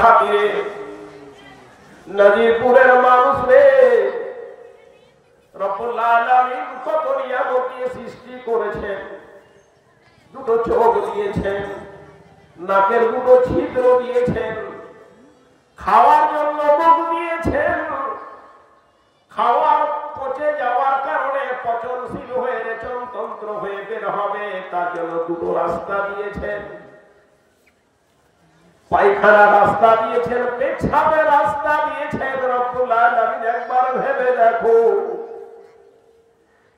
খাতিরে নদীপুরের মানুষ রে, রব্বুল আলামিন কত নিয়ামত দিয়ে সৃষ্টি করেছেন। দুটো চোখ দিয়েছেন, নাকের দুটো ছিদ্র দিয়েছেন, খাওয়ার জন্য মুখ দিয়েছেন। খাওয়ার পচে যাওয়ার কারণে পচনশীল হয়ে রেচনতন্ত্র হয়ে বের হবে, তার জন্য দুটো রাস্তা দিয়েছেন। পায়খানার রাস্তা দিয়েছেন, পেছাবের রাস্তা দিয়েছেন। রব্বুল আলামিন একবার ভেবে দেখো,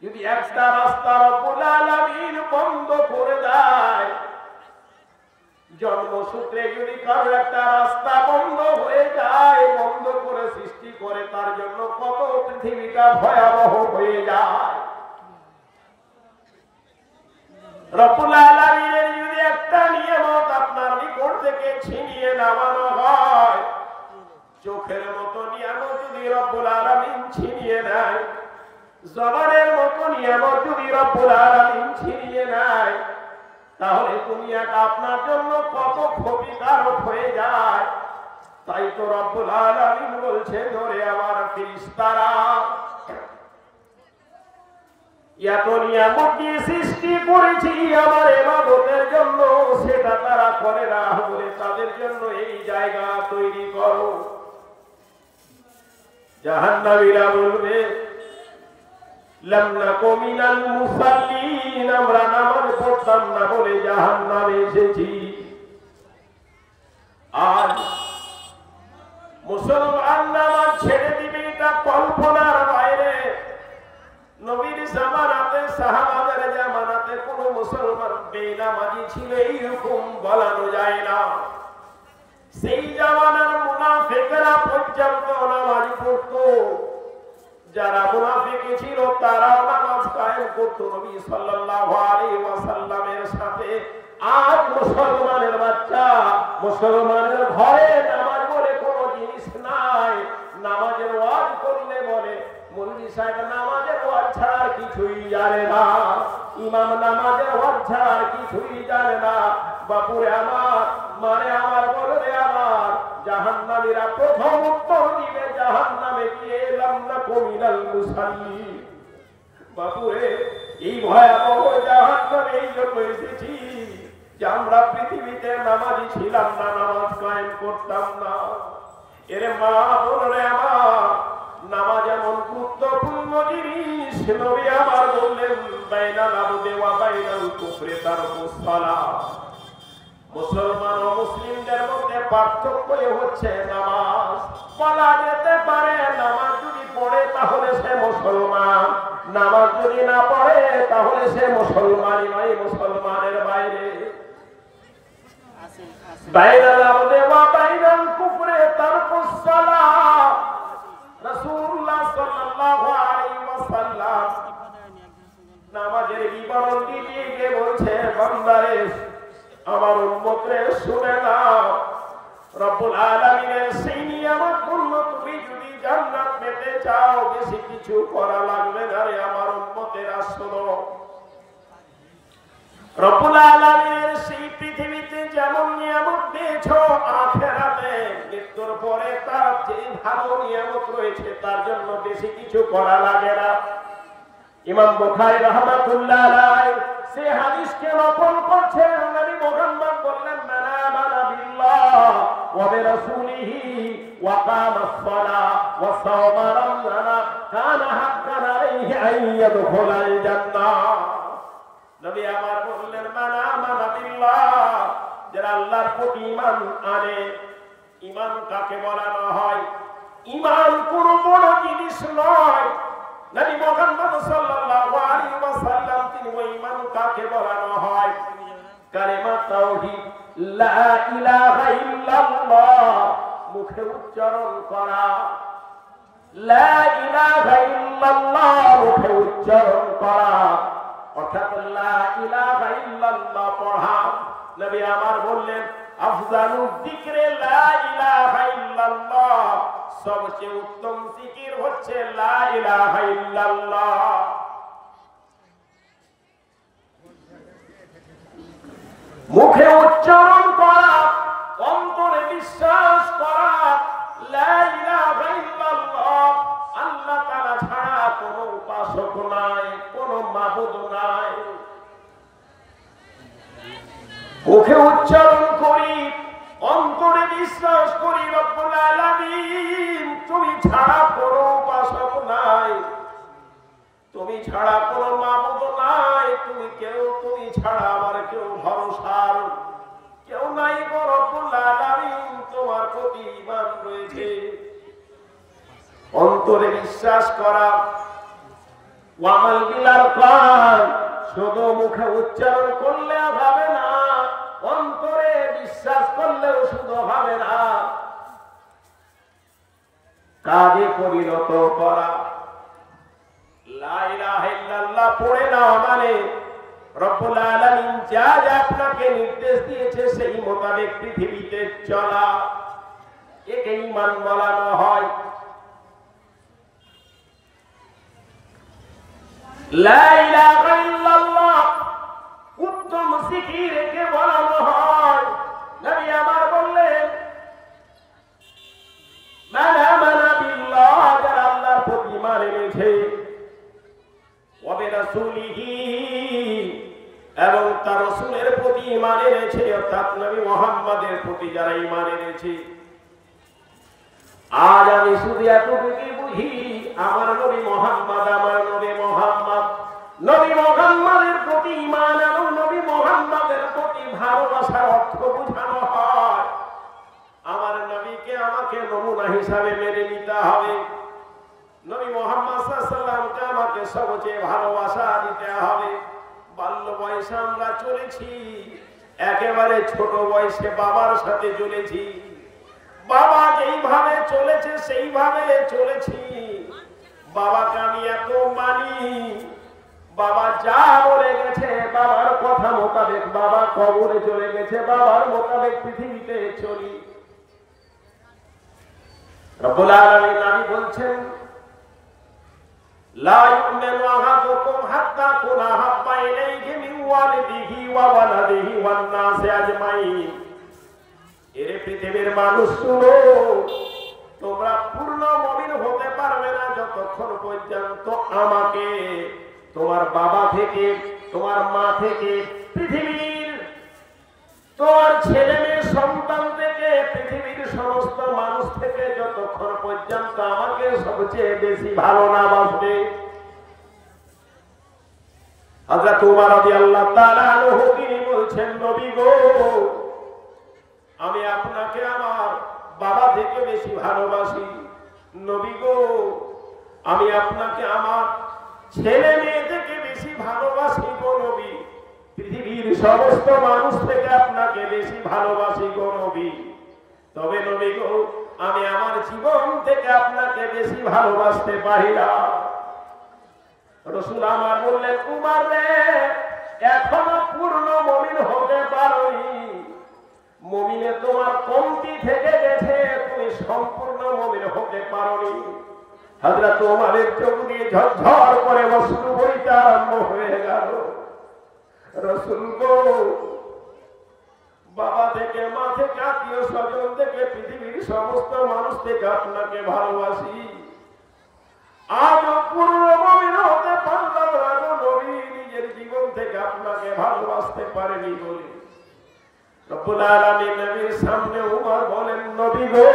যদি একটা রাস্তা রব্বুল আলামিন বন্ধ করে দেয়, জন্মসূত্রে যদি কারো একটা রাস্তা বন্ধ হয়ে যায়, বন্ধ করে সৃষ্টি করে, তার জন্য কত পৃথিবীটা ভয়াবহ হয়ে যায়। রব্বুল আলামিনের যদি একটা নিয়ামত আপনার নিকট থেকে ছিনিয়ে নামানো হয়, চোখের মতো নিয়ামত যদি রব্বুল আলামিন ছিনিয়ে নেয়, জবানের মতো নিয়ামত যদি রব্বুল আলামিন ছিনিয়ে নেয়, তাহলে দুনিয়াটা আপনার জন্য কত ক্ষতিকারক হয়ে যায়। তাই তো রব্বুল আলামিন বলছে, ওরে আমার ফেরেশতারা, এত নিয়ামত দিয়ে সৃষ্টি করেছি আমার ইবাদতের জন্য, সেটা তারা করে না, বলে তাদের জন্য এই জায়গা তৈরি করো। জাহান্নামীরা বলবে, লাম নাকু মিনাল মুসাল্লিন, আমরা নামাজ পড়তাম না বলে জাহান্নামে এসেছি। আর মুসলমান নামাজ ছেড়ে দিবে, এটা কল্পনার বাইরে। নবীর জামানাতে, সাহাবাদের জামানাতে কোন মুসলমান বেনামাজি ছিল এইরকম বলানো যায় না। সেই জামানার মুনাফিকরা পর্যন্ত নামাজ পড়তো। যারা মুনাফিক ছিল তারাও নামাজ কায়েম করত নবী সাল্লাল্লাহু আলাইহি ওয়াসাল্লামের সাথে। আজ মুসলমানের বাচ্চা, মুসলমানের ঘরে নামাজ বলে কোনো জিনিস নাই। নামাজের ওয়াজ করলে বলে মৌলভী সাহেব নামাজের ওয়াজ ছাড়া কিছুই জানে না, ইমাম নামাজের ওয়াজ ছাড়া কিছুই জানে না। বাপুরে আমার, মানে আমার, বলে আমার, জাহান্নামীরা প্রথম উত্তর দিবে জাহান্নামে গিয়ে, লাম নাকু মিনাল মুসাল্লিন। বাপুরে এই ভয়াবহ জাহান্নামে এই জন্য এসেছি যে আমরা পৃথিবীতে নামাজি ছিলাম না, নামাজ কায়েম করতাম না। এরে মা বোনরে আমার, নামাজ এমন গুরুত্বপূর্ণ জিনিস, নবী আমার বললেন, বাইনাল আবদি ওয়া বাইনাল কুফরি তারকুস সালাত। মুসলমান ও মুসলিমদের মধ্যে পার্থক্য হচ্ছে নামাজ। বলা যেতে পারে নামাজ যদি পড়ে তাহলে সে মুসলমান, নামাজ যদি না পড়ে তাহলে সে মুসলমানই নয়, মুসলমানের বাইরে। বাইনাল আবদি ওয়া বাইনাল কুফরি তারকুস সালাত। রাসূলুল্লাহ সাল্লাল্লাহু আলাইহি ওয়াসাল্লাম নামাজের বিবরণ দিয়ে গিয়ে বলছে, বান্দারে আমার উম্মতরে শুনে নাও, রব্বুল আলামিনের সেই নিয়ামতগুলো তুমি যদি জান্নাত পেতে চাও, বেশি কিছু করা লাগবে না রে আমার উম্মতেরা, শোনো। রব্বুল আলামিনের সেই পৃথিবীতে যেমন নিয়ামত দিয়েছো, আখিরাতে মৃত্যুর পরে তার যে ভালো নিয়ামত রয়েছে তার জন্য বেশি কিছু করা লাগে না। ইমাম বুখারী রাহমাতুল্লাহ আলাইহি সে হাদিসকে নকল করছেন। নবী মুহাম্মদ বললেন, মান আমানা বিল্লাহ ওয়া বিরাসূলিহি ওয়া কামাস সালাহ ওয়া সাওমা রমজান কানা হাক্কান আলাইহি আন ইয়াদখুলাল জান্নাহ। নবী আমার বললেন, মান আমানা বিল্লাহ, যারা আল্লাহর প্রতি ঈমান আনে। ঈমান কাকে বলানো হয়? ঈমান কোনো বড় জিনিস নয়। নবী মুহাম্মদ সাল্লাল্লাহু আলাইহি ওয়াসাল্লাম তিনি ওই ঈমান কাকে বলানো হয়? কালিমা তাওহীদ, লা ইলাহা ইল্লাল্লাহ, মুখে উচ্চারণ করা। লা ইলাহা ইল্লাল্লাহ মুখে উচ্চারণ করা, অর্থাৎ লা ইলাহা ইল্লাল্লাহ পড়া। নবী আমার বললেন, আফজালুয যিকরি লা ইলাহা ইল্লাল্লাহ, সবচেয়ে উত্তম জিকির হচ্ছে লা ইলাহা ইল্লাল্লাহ। মুখে উচ্চারণ করা, অন্তরে বিশ্বাস মুখে উচ্চারণ করি, অন্তরে বিশ্বাস করি রব্বুল আলামিন তুমি ছাড়া কোনো উপাসক নাই, তুমি ছাড়া কোনো মাবুদ নাই, তুমি ছাড়া আমার কেউ ভরসার কেউ নাই গো রব্বুল আলামিন, তোমার প্রতি ঈমান রয়েছে। অন্তরে বিশ্বাস করা, ওয়ামাল বিলাল কান, শুধু মুখে উচ্চারণ করলে হবে না, অন্তরে বিশ্বাস করলেও শুধু হবে না, কাজে পরিণত করা। লা ইলাহা ইল্লাল্লাহ পড়ে না মানে রব্বুল আলামিন যা যা আপনাকে নির্দেশ দিয়েছে সেই মোতাবেক পৃথিবীতে চলা, একে ঈমান বলানো হয়। লা ইলাহা ইল্লাল্লাহ উত্তম জিকির একে বলানো হয়। নবী আমার বললেন, মান আমানা বিল্লাহ, যারা আল্লাহর প্রতি ঈমান এনেছে, ওয়া বিরাসূলিহি, এবং তার রাসূলের প্রতি ঈমান এনেছে, অর্থাৎ নবী মুহাম্মদের প্রতি যারা ঈমান এনেছে। আজ আমি শুধু এতটুকুই বুঝি, আমার নবী মুহাম্মদ, আমার নবী মুহাম্মদ, নবী মুহাম্মদের প্রতি ঈমান এবং নবী মুহাম্মদের প্রতি ভালোবাসার অর্থ বোঝানো হয়। আমার নবীকে আমাকে নমুনা হিসাবে মেনে নিতে হবে, নবী মুহাম্মদ সাল্লাল্লাহু আলাইহি ওয়াসাল্লামকে আমাকে সবচেয়ে ভালোবাসা দিতে হবে। বাল্য বয়সে আমরা চলেছি, একেবারে ছোট বয়সে বাবার সাথে চলেছি, বাবা যেইভাবে চলেছে সেইভাবে চলেছি। বাবাকে আমি এত মানি, বাবা যা বলে গেছে বাবার কথা মোতাবেক, বাবা কবরে চলে গেছে বাবার মোতাবেক পৃথিবীতে চলি। রব্বুল আলামিন নবী বলছেন, লা ইউমিনু আহাদুকুম হাত্তা কুনা হাব্বা ইলাইহি মিন ওয়ালিদিহি ওয়া ওয়ালাদিহি ওয়ান নাসি আজমাইন। এর পৃথিবীর মানুষ শুনো, তোমরা পূর্ণ মুমিন হতে পারবে না যতক্ষণ পর্যন্ত আমাকে তোমার বাবা থেকে, তোমার মা থেকে, পৃথিবীর তোমার ছেলে মেয়ে সন্তান থেকে, পৃথিবীর সমস্ত মানুষ থেকে যতক্ষণ পর্যন্ত আমাকে সবচেয়ে বেশি ভালো না বাসবে। হযরত ওমর রাদিয়াল্লাহু তাআলা আনহু তিনি বলছেন, নবী গো, আমি আপনাকে আমার বাবা থেকে বেশি ভালোবাসি। নবী গো, আমি আপনাকে আমার ছেলে মেয়ে থেকে বেশি ভালোবাসি গো নবী, পৃথিবীর সমস্ত মানুষ থেকে আপনাকে বেশি ভালোবাসি গো নবী। তবে নবী গো, আমি আমার জীবন থেকে আপনাকে বেশি ভালোবাসতে পারি না। রাসূল আমার বললেন, উমর রে, এখনো পূর্ণ মুমিন হতে পারোনি, মুমিনে তোমার কমতি থেকে গেছে, তুমি সম্পূর্ণ মুমিন হতে পারোনি। হযরত ওমরের চোখ দিয়ে ঝরঝর করে অশ্রু বইতে আরম্ভ হয়ে গেল। রাসূল গো, বাবা থেকে, মা থেকে, আত্মীয় স্বজন থেকে, পৃথিবীর সমস্ত মানুষ থেকে আপনাকে ভালোবাসি, আজও পূর্ণ মুমিন হতে পারলাম না গো নবী, নিজের জীবন থেকে আপনাকে ভালোবাসতে পারিনি বলে। রব্বুল আলামিন নবীর সামনে উমর বলেন, নবী গো,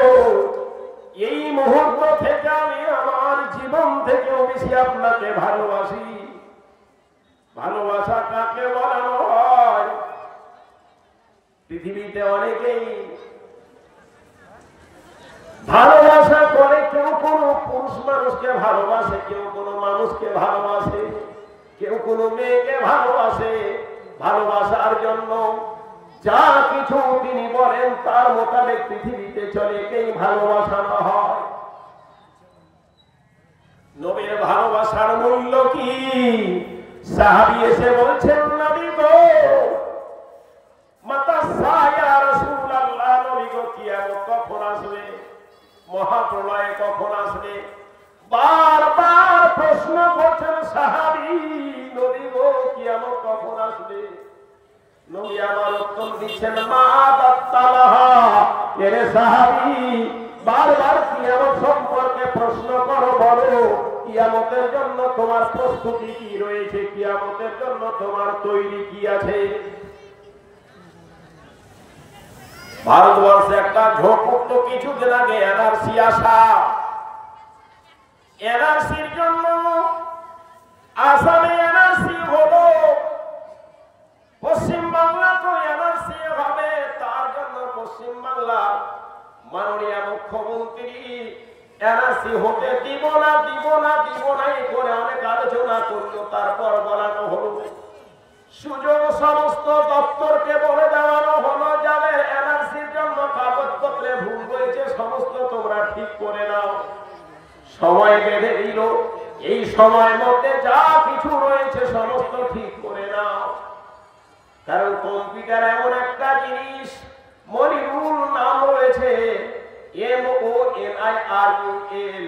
এই মুহূর্ত থেকে আমি আমার জীবন থেকেও বেশি আপনাকে ভালোবাসি। ভালোবাসা কাকে বলানো হয়? পৃথিবীতে অনেকেই ভালোবাসা করে, কেউ কোনো পুরুষ মানুষকে ভালোবাসে, কেউ কোনো মানুষকে ভালোবাসে, কেউ কোনো মেয়েকে ভালোবাসে। ভালোবাসার জন্য যা কিছু তিনি বলেন তার মোতাবেক পৃথিবীতে চলে, কেই ভালোবাসানো হয়। নবীর ভালোবাসার মূল্য কি? সাহাবী এসে বলছেন, নবী গো, মাতা সায়া রাসূলুল্লাহ, নবী গো, কিয়ামত কখন আসবে? মহাপ্রলয় কখন আসবে? বারবার প্রশ্ন করছেন সাহাবী, নবী গো, কিয়ামত কখন আসবে? নবী আমার উত্তর দিচ্ছেন, মা দাত্তালাহা। এর সাহাবী, বারবার কিয়ামত সম্পর্কে প্রশ্ন করো, বলো কিয়ামতের জন্য তোমার প্রস্তুতি কি রয়েছে, কিয়ামতের জন্য তোমার তৈরি কি আছে? ভারতবর্ষে একটা ঝোঁক উঠলো কিছুদিন আগে এনআরসি আসা। এনআরসির জন্য আসামে এনআরসি হলো, পশ্চিমবাংলা তো এনআরসি হবে, তার জন্য পশ্চিমবাংলার মাননীয় মুখ্যমন্ত্রী এনআরসি হতে দিব না দিব না দিব না করে অনেক আলোচনা করলো। তারপর বলানো হলো, সুযোগ সমস্ত দপ্তরকে বলে দেওয়ানো হলো, যাদের এনআরসির জন্য কাগজপত্রে ভুল হয়েছে সমস্ত তোমরা ঠিক করে নাও। সময় বেঁধে দিল, এই সময়ের মধ্যে যা কিছু রয়েছে সমস্ত ঠিক করে নাও। কারণ কম্পিউটার এমন একটা জিনিস, মনিরুল নাম রয়েছে MONIRUL,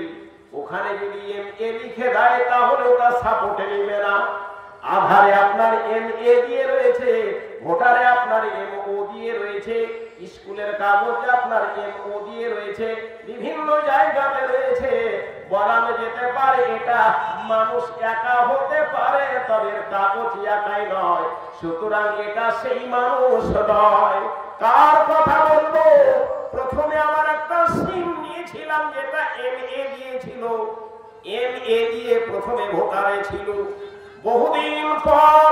ওখানে যদি MA লিখে দেয় তাহলে ওটা সাপোর্টে নেবে না। আধারে আপনার MA দিয়ে রয়েছে, ভোটারে আপনার MO দিয়ে রয়েছে, স্কুলের কাগজে আপনার MO দিয়ে রয়েছে, বিভিন্ন জায়গাতে রয়েছে। বলানো যেতে পারে এটা মানুষ একা হতে পারে, তবে কাগজ একাই নয়, সুতরাং এটা সেই মানুষ নয়। কার কথা বলবো? প্রথমে আমার একটা সিম নিয়েছিলাম যেটা MA দিয়েছিল, MA দিয়ে প্রথমে ভোটারে ছিল। বহুদিন পর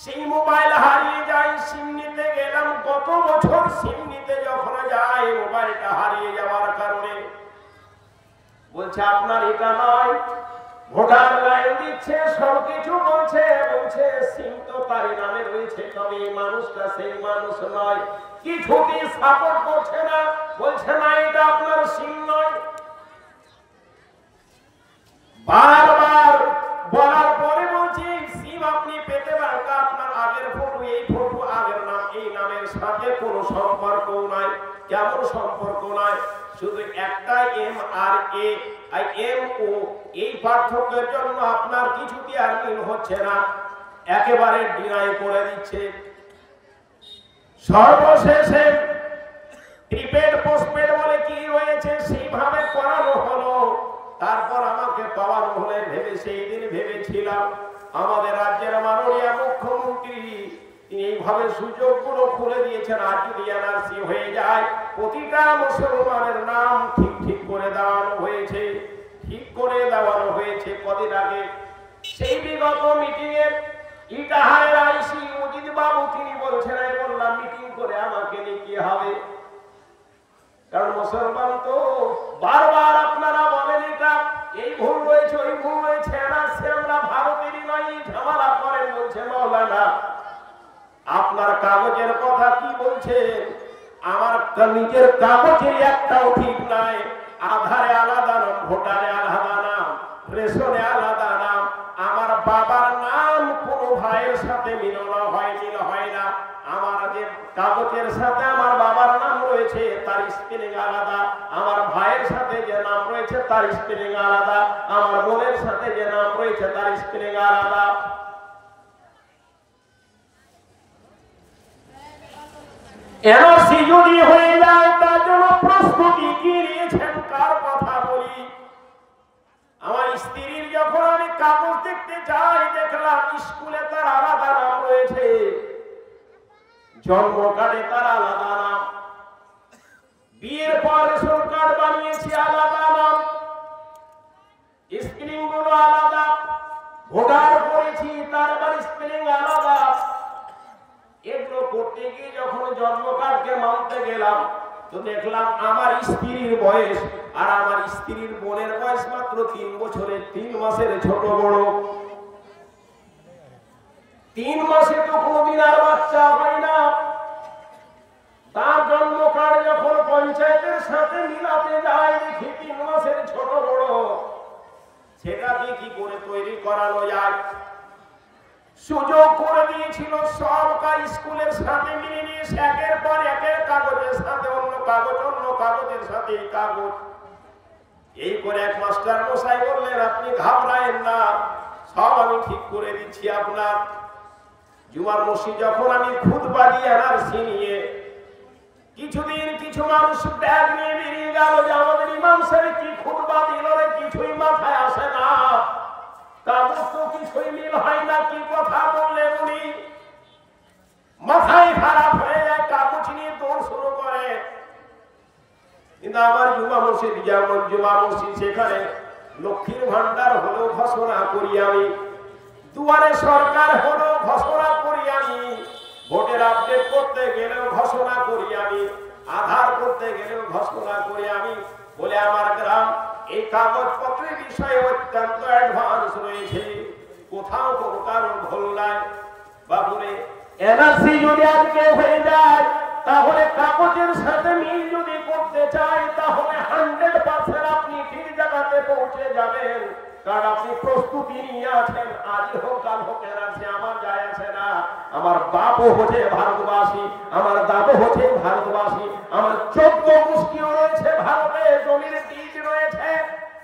সেই মোবাইল হারিয়ে যায়, সিম নিতে গেলাম। গত বছর সিম নিতে যখন যাই মোবাইলটা হারিয়ে যাওয়ার কারণে বলছে আপনার এটা নয়, ভোটার লাইন দিচ্ছে, সবকিছু বলছে, বলছে সিম তো তার নামে রয়েছে, তবে এই মানুষটা সেই মানুষ নয়, কিছুটি সাপোর্ট করছে না, বলছে না এটা আপনার সিম নয়। বারবার বলার পরে বলছি সিম আপনি পেতে পারেন, আপনার আগের ফটো এই ফটো, আগের নাম এই নামের সাথে কোনো সম্পর্ক নাই। কেমন সম্পর্ক নাই? শুধু একটা MRA আর MO, এই পার্থক্যের জন্য আপনার কিছুতে আর মিল হচ্ছে না, একেবারে ডিনাই করে দিচ্ছে। সর্বশেষে প্রিপেড পোস্টপেড বলে কি রয়েছে সেইভাবে করানো হলো। তারপর আমাকে পাওয়ানো হলে ভেবে সেই দিন ভেবেছিলাম আমাদের রাজ্যের মাননীয় মুখ্যমন্ত্রী তিনি এইভাবে সুযোগগুলো খুলে দিয়েছেন। আর যদি এনআরসি হয়ে যায় প্রতিটা মুসলমানের নাম ঠিক করে দেওয়ানো হয়েছে, ঠিক করে দেওয়ানো হয়েছে। কদিন আগে সেই বিগত মিটিং এ ইটাহারের আইসি মুজিদ বাবু তিনি বলছেন, আমি বললাম মিটিং করে আমাকে নিয়ে কি হবে, কারণ মুসলমান তো বারবার আপনারা বলেন এটা এই ভুল রয়েছে ওই ভুল রয়েছে, এনআরসি আমরা ভারতেরই নয়, ঝামেলা করেন। বলছে মাওলানা আপনার কাগজের কথা কি বলছেন? আমার নিজের কাগজের একটাও ঠিক নাই, আধারে আলাদা নাম, ভোটারে আলাদা নাম, রেশনে আলাদা নাম, আমার বাবার নাম কোনো ভাইয়ের সাথে মিলন হয়, মিল হয় না। আমার যে কাগজের সাথে আমার বাবার নাম রয়েছে তার স্পেলিং আলাদা, আমার ভাইয়ের সাথে যে নাম রয়েছে তার স্পেলিং আলাদা, আমার বোনের সাথে যে নাম রয়েছে তার স্পেলিং আলাদা। এনআরসি যদি হয়ে যায় তার জন্য প্রস্তুতি কি নিয়েছেন? কার কথা বলি? আমার স্ত্রীর যখন আমি কাগজ দেখতে যাই দেখলাম স্কুলে তার আলাদা নাম রয়েছে, জন্ম কার্ডে তার আলাদা নাম, বিয়ের পর রেশন কার্ড বানিয়েছি আলাদা নাম, স্পেলিং গুলো আলাদা, ভোটার করেছি তার আবার স্পেলিং আলাদা। এগুলো করতে গিয়ে যখন জন্ম কার্ডকে মানতে গেলাম তো দেখলাম আমার স্ত্রীর বয়স আর আমার স্ত্রীর বোনের বয়স মাত্র 3 বছরের 3 মাসের ছোট বড়। 3 মাসে তো কোনদিন আর বাচ্চা হয় না, তার জন্ম কার্ড যখন পঞ্চায়েতের সাথে মিলাতে যায় দেখি 3 মাসের ছোট বড়। সেটাকে কি করে তৈরি করানো যায়? সুযোগ করে দিয়েছিল সব স্কুলের সাথে মিলে নিয়ে একের পর একের কাগজের সাথে অন্য কাগজ, অন্য কাগজের সাথে এই কাগজ, এই করে এক মাস্টার মশাই বললেন আপনি ঘাবড়ায়েন না, সব আমি ঠিক করে দিচ্ছি আপনার। জুমার মসজিদ যখন আমি খুতবা দিয়ে এনআরসি নিয়ে কিছুদিন কিছু মানুষ ব্যাগ নিয়ে বেরিয়ে গেল যে আমাদের ইমাম সাহেব কি খুতবা দিল রে, কিছুই মাথায় আসে না, কাগজ তো কিছুই মিল হয় না, কি কথা বললেন উনি। মাথায় খারাপ হয়ে যায়, কাগজ নিয়ে দৌড় শুরু করে কিন্তু আমার জুমা মসজিদ যেমন জুমা মসজিদ, সেখানে লক্ষ্মীর ভান্ডার হলো ঘোষণা করি আমি, দুয়ারে সরকার হলো ঘোষণা করি আমি, ভোটের আপডেট করতে গেলেও ঘোষণা করি আমি, আধার করতে গেলেও ঘোষণা করি আমি। বলে আমার গ্রাম এই কাগজপত্রের বিষয়ে অত্যন্ত অ্যাডভান্স রয়েছে, কোথাও কোনো কারণ ভুল নাই। বাবুরে এনআরসি যদি আজকে হয়ে যায়, তাহলে কাগজের সাথে মিল যদি করতে চাই, তাহলে 100% আপনি ঠিক জায়গাতে পৌঁছে যাবেন, কারণ আপনি প্রস্তুতি নিয়ে আছেন। আজ হোক কাল হোক এনআরসি আমার যায় আসে না। আমার বাপও হচ্ছে ভারতবাসী, আমার দাদু হচ্ছে ভারতবাসী, আমার 14 গোষ্ঠীও রয়েছে ভারতে, জমির টিট রয়েছে,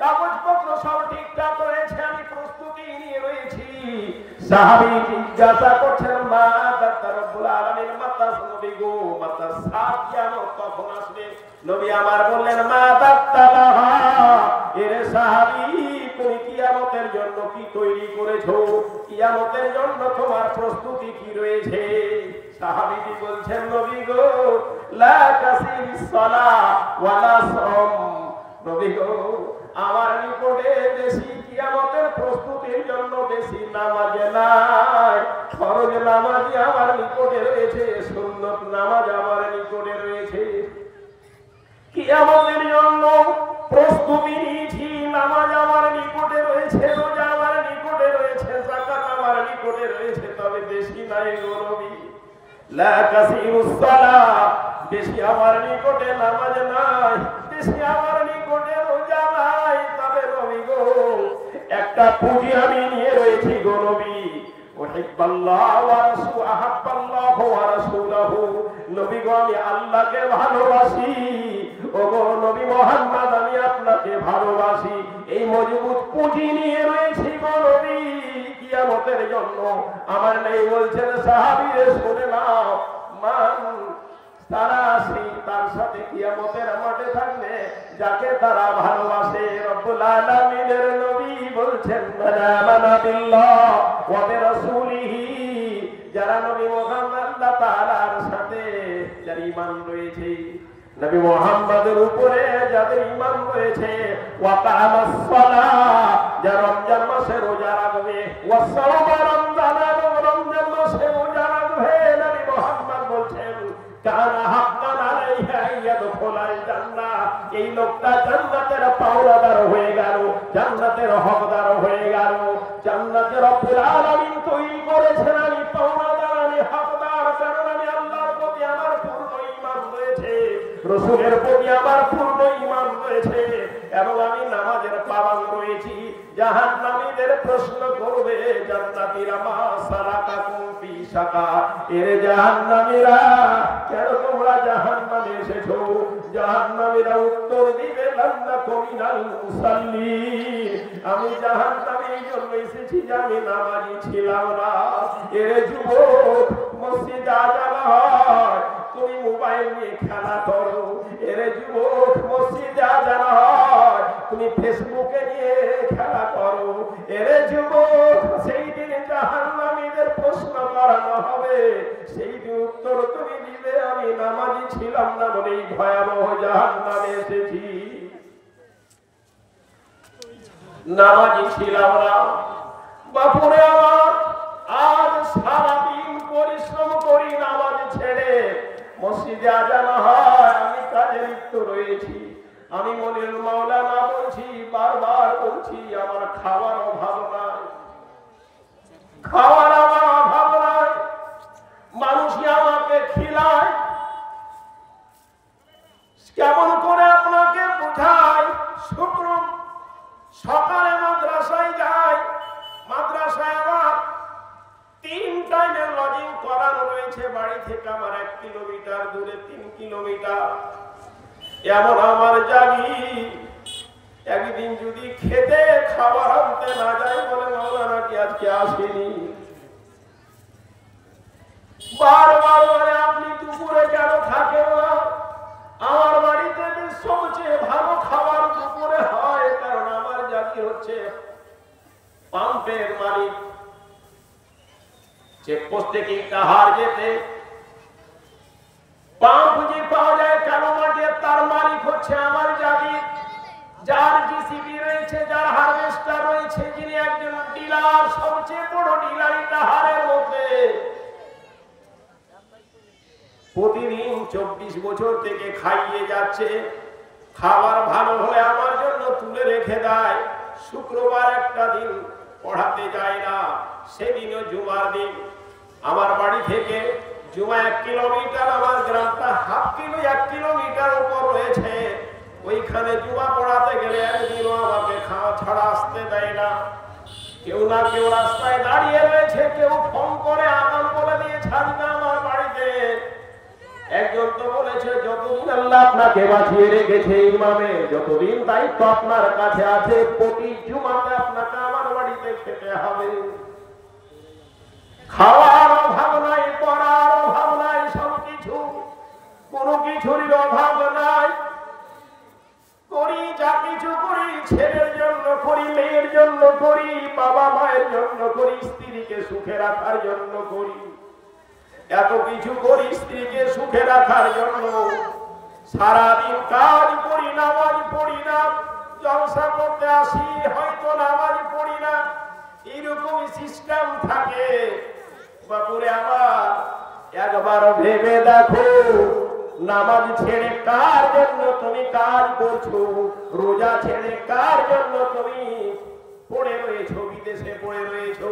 কাগজপত্র সব ঠিকঠাক রয়েছে, আমি প্রস্তুতি নিয়ে রয়েছি। সাহাবী জিজ্ঞাসা করছেন, মা দাতা রব্বুল আলামিন মাতা নবী গো, মাতা সাত কিয়ামত কখন আসবে? নবী আমার বললেন, মা দাতা লাহা, এর সাহাবী তুমি কিয়ামতের জন্য কি তৈরি করেছো? কিয়ামতের জন্য তোমার প্রস্তুতি কি রয়েছে? সাহাবীজি বলছেন, নবী গো, লা কাসিরিস সালাহ ওয়ালা সাম। নবী গো, আমার নিকটে বেশি কিয়ামতের প্রস্তুতির জন্য বেশি নামাজ নাই, ফরজ নামাজই আমার নিকটে রয়েছে, সুন্নত নামাজ আমার নিকটে রয়েছে। কিয়ামতের জন্য প্রস্তুতি নিয়েছি, নামাজ আমার নিকটে রয়েছে, রোজা আমার নিকটে রয়েছে, যাকাত আমার নিকটে রয়েছে, তবে বেশি নাই গো নবী। লা কাসিরুস সালাহ, বেশি আমার নিকটে নামাজ নাই, বেশি আমার নিকটে রোজা নাই, তবে নবী গো একটা পুঁজি আমি নিয়ে রয়েছি গো নবী। উহিব্বাল্লাহ ওয়া রাসূল আহাব্বাল্লাহু ওয়া রাসূলুহু। নবী গো, আমি আল্লাহকে ভালোবাসি, ও গো নবী মুহাম্মদ, আমি আপনাকে ভালোবাসি। এই মজবুত পুঁজি নিয়ে রয়েছি গো নবী, কিয়ামতের জন্য আমার নেই। বলছেন সাহাবীরে, শুনে নাও, মান তারা সেই তার সাথে কিয়ামতের মাঠে থাকবে যাকে তারা ভালোবাসে। রব্বুল আলামিনের নবী বলছেন, মান আমানা বিল্লাহ ওয়া বিরাসূলিহি, যারা নবী মুহাম্মদ আল্লাহ তাআলার সাথে যার ঈমান রয়েছে, নবী মুহাম্মদের উপরে যাদের ঈমান রয়েছে, ওয়া কামাস সালাহ, যারা রমজান মাসে রোজা রাখবে, ওয়া সাওমা রমজান, রমজান মাসে রোজা রাখবে, নবী মুহাম্মদ বলছেন, কানা হাক্কান আলাইহা ইয়াদখুলাল জান্নাহ, এই লোকটা জান্নাতের পাওনাদার হয়ে গেল, জান্নাতের হকদার হয়ে গেল। জান্নাতে রব্বুল আলামিন তৈরি করেছেন, আমি পাওনাদার, আমি হকদার, কারণ আমি আল্লাহর প্রতি আমার পূর্ণ ঈমান রয়েছে, রাসূলের প্রতি আমার পূর্ণ ঈমান রয়েছে, এবং আমি নামাজের পালন রয়েছি। জাহান্নামীদের প্রশ্ন করবে জান্নাতীরা, মা সালাকাকুম ফি সাকার, এর জাহান্নামীরা কেন তোমরা জাহান্নামে এসেছো? জাহান্নামীরা উত্তর দিবে, লাম নাকু মিনাল মুসাল্লিন, আমি জাহান্নামে এই জন্য এসেছি যে আমি নামাজি ছিলাম না। এর যুবক, মসজিদে আযান হয়, তুমি মোবাইল নিয়ে খেলা করো। এর যুবক, মসজিদে আযান হয়, তুমি ফেসবুকে নিয়ে খেলা করো। এর যুবক, সেই দিন জাহান্নামীদের প্রশ্ন করানো হবে, সেই দিন উত্তর তুমি দিবে, আমি নামাজি ছিলাম না বলেই ভয়াবহ জাহান্নামে এসেছি, নামাজি ছিলাম না। বাপুরে আমার, আজ সারাদিন পরিশ্রম করি নামাজ ছেড়ে, মসজিদে আযান হয়, আমি কাজে লিপ্ত রয়েছি। আমি মনির মাওলানা বলছি, বারবার বলছি, আমার খাওয়ার অভাব নাই, খাওয়ার আমার অভাব নাই, মানুষই আমাকে খিলায়। কেমন করে আপনাকে বোঝাই? শুক্র সকালে মাদ্রাসায় যাই, মাদ্রাসায় আমার 3 টাইমের লজিং করানো রয়েছে, বাড়ি থেকে আমার 1 কিলোমিটার দূরে, 3 কিলোমিটার। এমন আমার জাগি, একদিন যদি খেতে খাবার আনতে না যাই, বলে মাওলানা কি আজকে আসেনি? বারবার বলে, আপনি দুপুরে কেন থাকেন না? আমার বাড়িতে সবচেয়ে ভালো খাবার দুপুরে হয়, কারণ আমার জাতি হচ্ছে পাম্পের মালিক। চেকপোস্ট থেকে কাহার যেতে পাম্প যে পাওয়া যায় কালো মাটির, তার মালিক হচ্ছে আমার জাতির, যার জিসিবি রয়েছে, যার হারভেস্টার রয়েছে, যিনি একজন ডিলার, সবচেয়ে বড় ডিলারই তাহারের মধ্যে প্রতিদিন 24 বছর থেকে খাইয়ে যাচ্ছে। খাবার ভালো হলে আমার জন্য তুলে রেখে দেয়। শুক্রবার একটা দিন পড়াতে যায় না, সেদিনও জুমার দিন। আমার বাড়ি থেকে জুমা 1 কিলোমিটার, আমার গ্রামটা এক কিলোমিটার উপর রয়েছে। ওইখানে জুমা পড়াতে গেলে একদিনও আমাকে খাওয়া ছাড়া আসতে দেয় না। কেউ না কেউ রাস্তায় দাঁড়িয়ে রয়েছে, কেউ ফোন করে আগাম বলে দিয়ে ছাড়ি না আমার বাড়িতে। একজন তো বলেছে, যতদিন আল্লাহ আপনাকে বাঁচিয়ে রেখেছে ইমামে, যতদিন দায়িত্ব আপনার কাছে আছে, প্রতি জুমাতে আপনাকে আমার বাড়িতে খেতে হবে। খাওয়ার অভাব নাই, পড়ার অভাব নাই, সবকিছু, কোনো কিছুরই অভাব নাই। করি যা কিছু করি, ছেলের জন্য করি, মেয়ের জন্য করি, বাবা মায়ের জন্য করি, স্ত্রীকে সুখে রাখার জন্য করি। এত কিছু করি স্ত্রীকে সুখে রাখার জন্য। সারাদিন কাজ করি, নামাজ পড়ি না, জলসা করতে আসি, হয়তো নামাজ পড়ি না, এরকমই সিস্টেম থাকে। বাপুরে আমার একবার ভেবে দেখো, নামাজ ছেড়ে কার জন্য তুমি কাজ করছো? রোজা ছেড়ে কার জন্য তুমি পড়ে রয়েছো, বিদেশে পড়ে রয়েছো?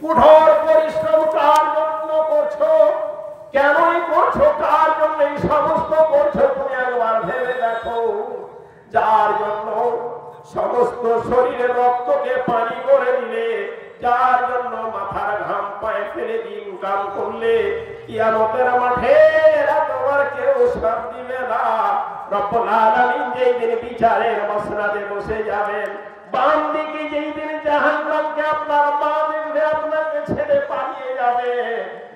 কঠোর পরিশ্রম কার জন্য করছো? কেনই করছো? কার জন্য এই সমস্ত করছো? তুমি একবার ভেবে দেখো। যার জন্য সমস্ত শরীরে রক্তকে পানি করে দিলে, যার জন্য মাথার ঘাম পায়ে ফেলে দিন কাম করলে, কিয়ামতের মাঠে তোমার কেউ সাথ দিবে না। রব্বুল আলামিন যেই দিন বিচারের মসনদে বসে যাবেন, বাম দিকে যেই দিন জাহান্নামকে আপনার মা দেখবে, আপনাকে ছেড়ে পালিয়ে যাবে।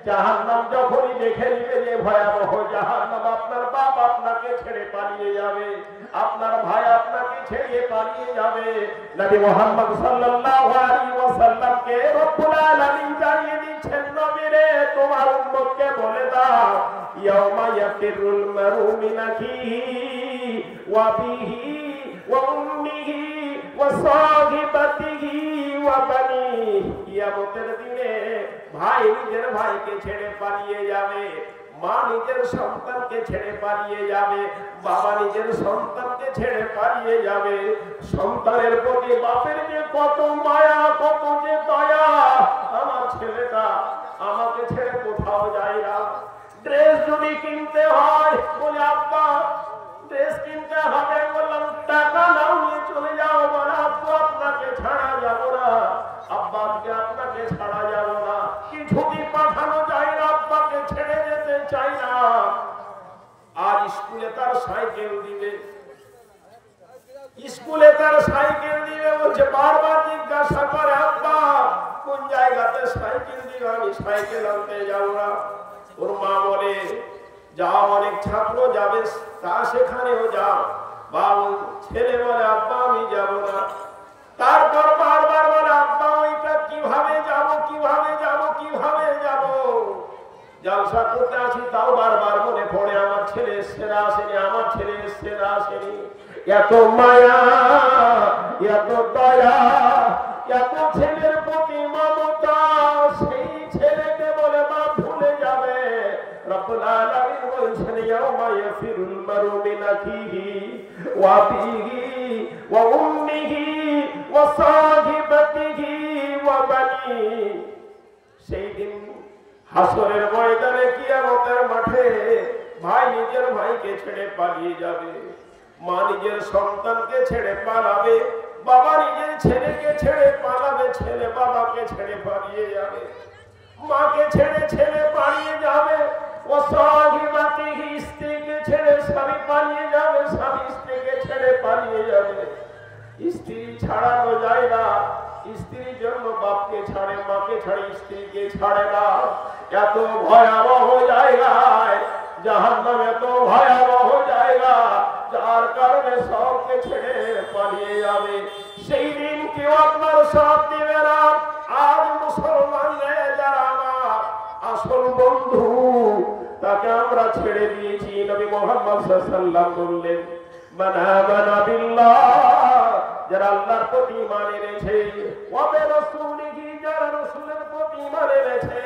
জাহান্নাম যখনই দেখে নিবে যে ভয়াবহ জাহান্নাম, আপনার বাপ আপনাকে ছেড়ে পালিয়ে যাবে, আপনার ভাই আপনাকে ছেড়ে পালিয়ে যাবে। নবী মুহাম্মদ সাল্লাল্লাহু আলাইহি ওয়াসাল্লামকে রব্বুল আলামিন জানিয়ে দিচ্ছেন, নবীরে তোমার উম্মতকে বলে দাও, ইয়াউমা ইয়াফিরুল মারউ মিন আখিহি ওয়া বিহি ওয়া উম্মিহি ওয়া সাহিবাতিহি ওয়া বানিহি। কিয়ামতের দিনে ভাই নিজের ভাইকে ছেড়ে পালিয়ে যাবে, মা নিজের সন্তানকে ছেড়ে পালিয়ে যাবে, বাবা নিজের সন্তানকে ছেড়ে পালিয়ে যাবে। সন্তানের প্রতি বাপের যে কত মায়া, কত যে দয়া, আমার ছেলেটা আমাকে ছেড়ে কোথাও যায় না। ড্রেস যদি কিনতে হয়, বলে আব্বা ড্রেস কিনতে হবে, বললাম টাকা নাও নিয়ে চলে যাও। বলে আব্বা আপনাকে ছাড়া যাব না, আব্বাকে আপনাকে ছাড়া যাব না, কিছুটি পাঠানো যায় না, আব্বাকে ছেড়ে যেতে চাই না। আজ স্কুলে তার সাইকেল দিবে, স্কুলে তার সাইকেল দিবে, বলছে বারবার জিজ্ঞাসা করে, আব্বা কোন জায়গাতে সাইকেল দিবে? আমি সাইকেল আনতে যাব না। ওর মা বলে, যাও, অনেক ছাত্র যাবে, তা সেখানেও যাও। বাবু ছেলে বলে, আব্বা আমি যাব না। তারপর বারবার বলে, আব্বা ওইটা কিভাবে যাব, কিভাবে যাব, কিভাবে যাব? জলসা করতে আসি, তাও বারবার মনে পড়ে, আমার ছেলে এসছে না আসেনি, আমার ছেলে এসছে না আসেনি। এত মায়া, এত দয়া, এত ছেলের প্রতি মমতা, সেই ছেলেকে বলে মা ভুলে যাবে। রব্বুল আলামিন বলছেন, ইয়াউমা ইয়াফিরুল মারউ মিন আখিহি ওয়া আবিহি ওয়া উম্মিহি ওয়া সাহিবাতিহি ওয়া বানিহি। সেই দিন হাসরের ময়দানে, কিয়ামতের মাঠে, ভাই নিজের ভাইকে ছেড়ে পালিয়ে যাবে, মা নিজের সন্তানকে ছেড়ে পালাবে, বাবা নিজের ছেলেকে ছেড়ে পালাবে, ছেলে বাবাকে ছেড়ে পালিয়ে যাবে, মাকে ছেড়ে ছেলে পালিয়ে যাবে, ও সাহিবাতিহি স্ত্রীকে ছেড়ে স্বামী পালিয়ে যাবে, স্বামী স্ত্রীকে ছেড়ে পালিয়ে যাবে। স্ত্রী ছাড়ানো যায় না, স্ত্রীর জন্য বাপকে ছাড়ে, মাকে ছাড়ে, স্ত্রীকে ছাড়ে না। এত ভয়াবহ জায়গায় জাহান্নাম, এত ভয়াবহ জায়গা, যার কারণে সবকে ছেড়ে পালিয়ে যাবে। সেই দিন কেউ আপনার সাথ দিবে না। আজ মুসলমানরা যারা আমার আসল বন্ধু, তাকে আমরা ছেড়ে দিয়েছি। নবী মুহাম্মদ সাল্লাল্লাহু আলাইহি ওয়াসাল্লাম বললেন, মান আমানা বিল্লাহ, যারা আল্লাহর প্রতি ঈমান এনেছে, ওয়া বিরাসূলিহি, যারা রাসূলের প্রতি ঈমান এনেছে,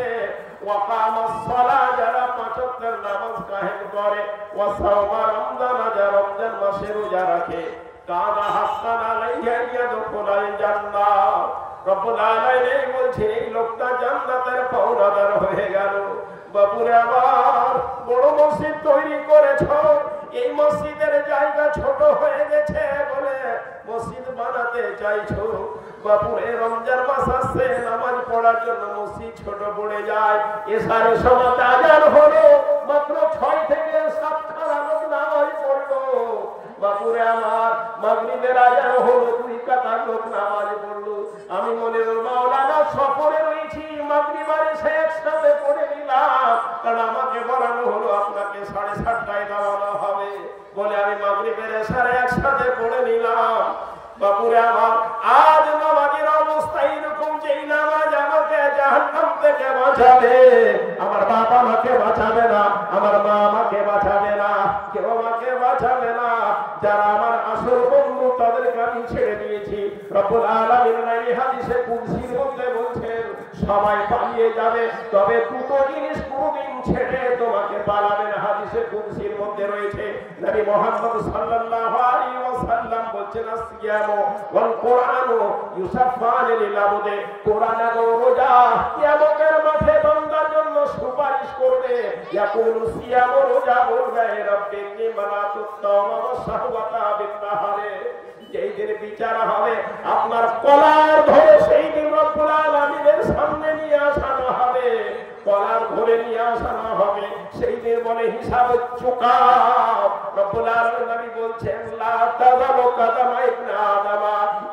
ওয়া কামাস সালাহ, যারা পাঁচ ওয়াক্তের নামাজ কায়েম করে, ওয়া সাওমা রমজান, যারা রমজান মাসে রোজা রাখে, কানা হাক্কান আলাইহি ইয়াদখুলাল জান্নাহ। রব্বুল আলামিন বলছেন এই লোকটা জান্নাতের পাওনাদার হয়ে গেল। বাপুরে আমার বড় মসজিদ তৈরি করেছ, এই মসজিদের জায়গা ছোট হয়ে গেছে বলে মসজিদ বানাতে চাইছো। বাপুরে রমজান মাস আসছে, নামাজ পড়ার জন্য মসজিদ ছোট পড়ে যায়। এশারের সময় আযান হলো, মাত্র 6 থেকে 7 খানা লোক নামাজ পড়লো। বাপুরে আমার মাগরিবের আযান হলো, 2 কাতার লোক নামাজ পড়লো। আমি মনে মাওলানা সফরে রয়েছি, মাগরিব আর এশা একসাথে পড়ে নিলাম, কারণ আমাকে বলানো হলো আপনাকে 7:30টায় নামানো হবে বলে আমি মাগরিবের এশার একসাথে পড়ে নিলাম। বাপুরে আমার আজ নামাজের অবস্থা এরকম, যেই নামাজ আমাকে জাহান্নাম থেকে বাঁচাবে, আমার বাবা আমাকে বাঁচাবে না, আমার মা আমাকে বাঁচাবে না, কেউ আমাকে বাঁচাবে না। যারা আমার আসল বন্ধু তাদেরকে আমি ছেড়ে দিয়েছি। রব্বুল আলামিন এই হাদিসে কুদসির মধ্যে বলছেন সবাই পালিয়ে যাবে, তবে দুটো জিনিস কোনদিন ছেড়ে তোমাকে পালাবে না। হাদিসে কুদসির মধ্যে রয়েছে, নবী মুহাম্মদ সাল্লাল্লাহু আলাইহি ওয়াসাল্লাম বলছেন, আসিয়ামু ওয়াল কুরআনু ইউসাফান লিল আবদে, কোরআন আর রোজা কিয়ামতের মাঠে বান্দার জন্য সুপারিশ করবে। ইয়াকুলু সিয়ামু, রোজা বলবে, রব্বি ইন্নী মানাতুত তাওমা ওয়া শাহওয়াতা বিন-নাহারে। যেই দিন বিচার হবে আপনার কলার ধরে, সেই দিন রব্বুল আলামিনের সামনে নিয়ে আসানো হবে, কলার ধরে নিয়ে আসানো হবে। সেই দিন বলে হিসাব চুকাও। রব্বুল আলামিন নবী বলছেন, লা তাযালু কাদামা ইবনে আদম,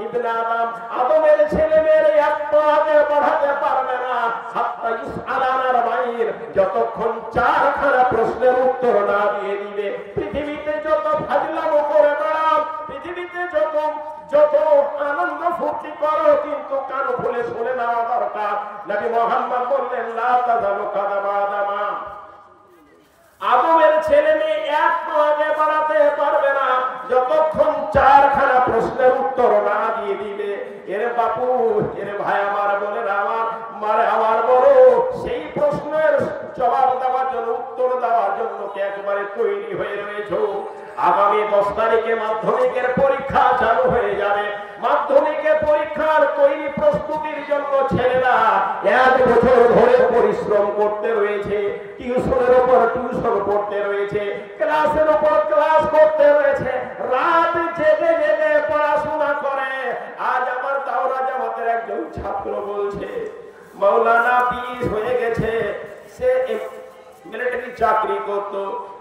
ইবনে আদম, আদমের ছেলে মেয়েরা এক পা আগে বাড়াতে পারবে না, হাত্তা ইসআলানার বাইর, যতক্ষণ 4খানা প্রশ্নের উত্তর না দিয়ে দিবে। পৃথিবীতে যত ফাজলামো করে বেড়াও, পৃথিবীতে যত আনন্দ ফুর্তি করো, কিন্তু কান খুলে শুনে নেওয়া দরকার। নবী মুহাম্মদ বললেন, লা তাযালু কাদামা আদম, আদমের ছেলে মেয়ে এক পা আগে বাড়াতে পারবে না যতক্ষণ 4খানা প্রশ্নের উত্তর না দিয়ে দিবে। এর বাপু, এর ভাই আমার, বলে আমার মারে আমার বড়, সেই প্রশ্নের জবাব দেওয়ার জন্য, উত্তর দেওয়ার জন্য কে একেবারে তৈরি হয়ে রয়েছো। আগামী 10 তারিখে মাধ্যমিকের পরীক্ষা চালু হয়ে যাবে। মাধ্যমিকের পরীক্ষার তৈরি প্রস্তুতির জন্য ছেলেরা 1 বছর ধরে পরিশ্রম করতে রয়েছে, টিউশনের উপর টিউশন করতে রয়েছে, ক্লাসের উপর ক্লাস করতে রয়েছে, রাত জেগে জেগে পড়াশোনা করে। আজ আমার দাওরা জামাতের একজন ছাত্র বলছে, মাওলানা 20 হয়ে গেছে, সে মিলিটারি চাকরি করত,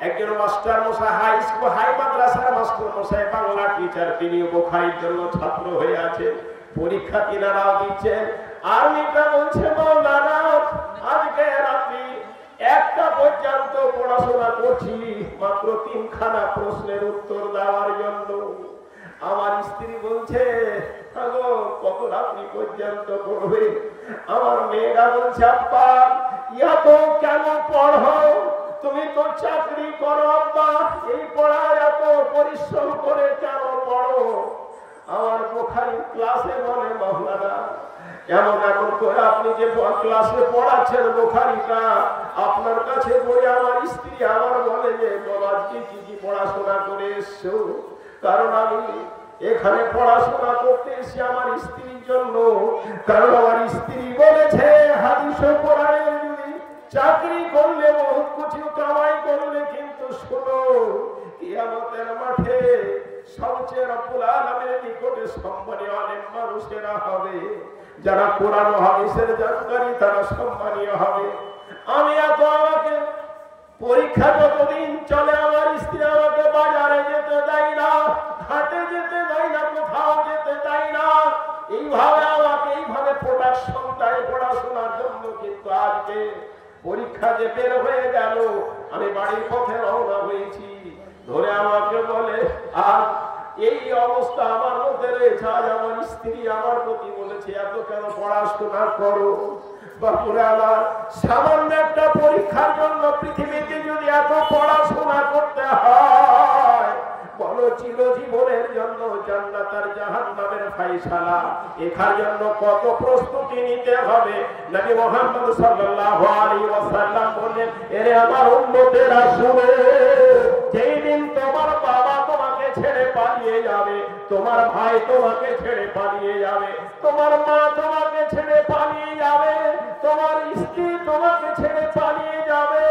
একজন মাস্টার মশাই, হাই স্কুল হাই মাদ্রাসার মাস্টার মশাই, বাংলা টিচার, তিনি বুখারীর জন্য ছাত্র হয়ে আছেন, পরীক্ষা তিনারাও দিচ্ছেন। আর্মিটা বলছে, মাওলানা আজকে রাত্রি 1টা পর্যন্ত পড়াশোনা করছি মাত্র 3খানা প্রশ্নের উত্তর দেওয়ার জন্য। আমার স্ত্রী বলছে, কত রাত্রি পর্যন্ত পড়বে? আমার মেয়েরা বলছে, আব্বা এত কেন পড়ো, তুমি তো চাকরি করো, আব্বা এই পড়া এত পরিশ্রম করে কেন পড়ো? আমার বুখারী ক্লাসে বলে, মাওলানা এমন এমন করে আপনি যে ক্লাসে পড়াচ্ছেন বুখারীটা, আপনার কাছে পড়ে আমার স্ত্রী আমার বলে যে, বাবা আজকে কি পড়াশোনা করে এসছো? কারণ আমি এখানে পড়াশোনা করতে এসেছি আমার স্ত্রীর জন্য, কারণ আমার স্ত্রী বলেছে হাদিস ও কোরআনে যদি চাকরি করলে বহুত কিছু কামাই করলে, কিন্তু শোনো কিয়ামতের মাঠে সবচেয়ে রব্বুল আলামিনের নিকটে সম্মানীয় আলেম মানুষেরা হবে, যারা কোরআন ও হাদিসের জানকারী, তারা সম্মানীয় হবে। আমি এত আমাকে পরীক্ষা যতদিন চলে, আমার স্ত্রী আমাকে বাজারে যেতে দেয় না, হাটে যেতে দেয় না, কোথাও যেতে দেয় না, এইভাবে আমাকে এইভাবে প্রোটেকশন দেয় পড়াশোনার জন্য। কিন্তু আজকে পরীক্ষা যে বের হয়ে গেল, আমি বাড়ির পথে রওনা হয়েছি, ধরে আমাকে বলে, আর এই অবস্থা আমার মধ্যে রয়েছে। আজ আমার স্ত্রী আমার প্রতি বলেছে, এত কেন পড়াশোনা করো? বাপুরে আমার সামান্য একটা পরীক্ষার জন্য পৃথিবীতে যদি এত পড়াশোনা করতে হয়? বলো চিরজীবনের জন্য জান্নাত আর জাহান্নামের ফায়সালা, এখার জন্য কত প্রস্তুতি নিতে হবে? নবী মুহাম্মদ সাল্লাল্লাহু আলাইহি ওয়াসাল্লাম বলেন, এরে আমার উম্মতেরা শুনো, যেই দিন তোমার বাবা তোমাকে ছেড়ে পালিয়ে যাবে, তোমার ভাই তোমাকে ছেড়ে পালিয়ে যাবে, তোমার মা তোমাকে ছেড়ে পালিয়ে যাবে, তোমার স্ত্রী তোমাকে ছেড়ে পালিয়ে যাবে,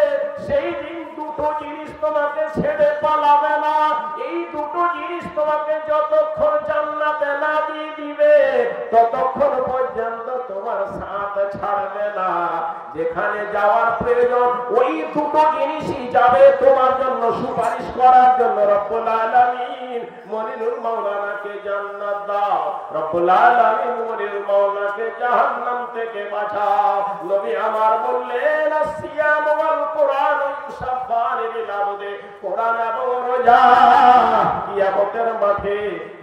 সেই দিন দুটো জিনিস তোমাকে ছেড়ে পালাবে না। এই দুটো জিনিস তোমাকে যতক্ষণ জান্নাতে না দিয়ে দিবে ততক্ষণ পর্যন্ত তোমার সাথ ছাড়বে না। যেখানে যাওয়ার প্রয়োজন ওই দুটো জিনিসই যাবে তোমার জন্য সুপারিশ করার জন্য। রব্বুল আলামিন মনিরুল মাওলানাকে জান্নাত দাও, রব্বুল আলামিন মনিরুল মাওলানাকে জাহান্নাম থেকে বাঁচাও। নবী আমার বললেন, আসিয়াম ওয়াল কুরআন ইউসাফান লিল আবদে, কোরআন এবং রোজা কিয়ামতের মাঠে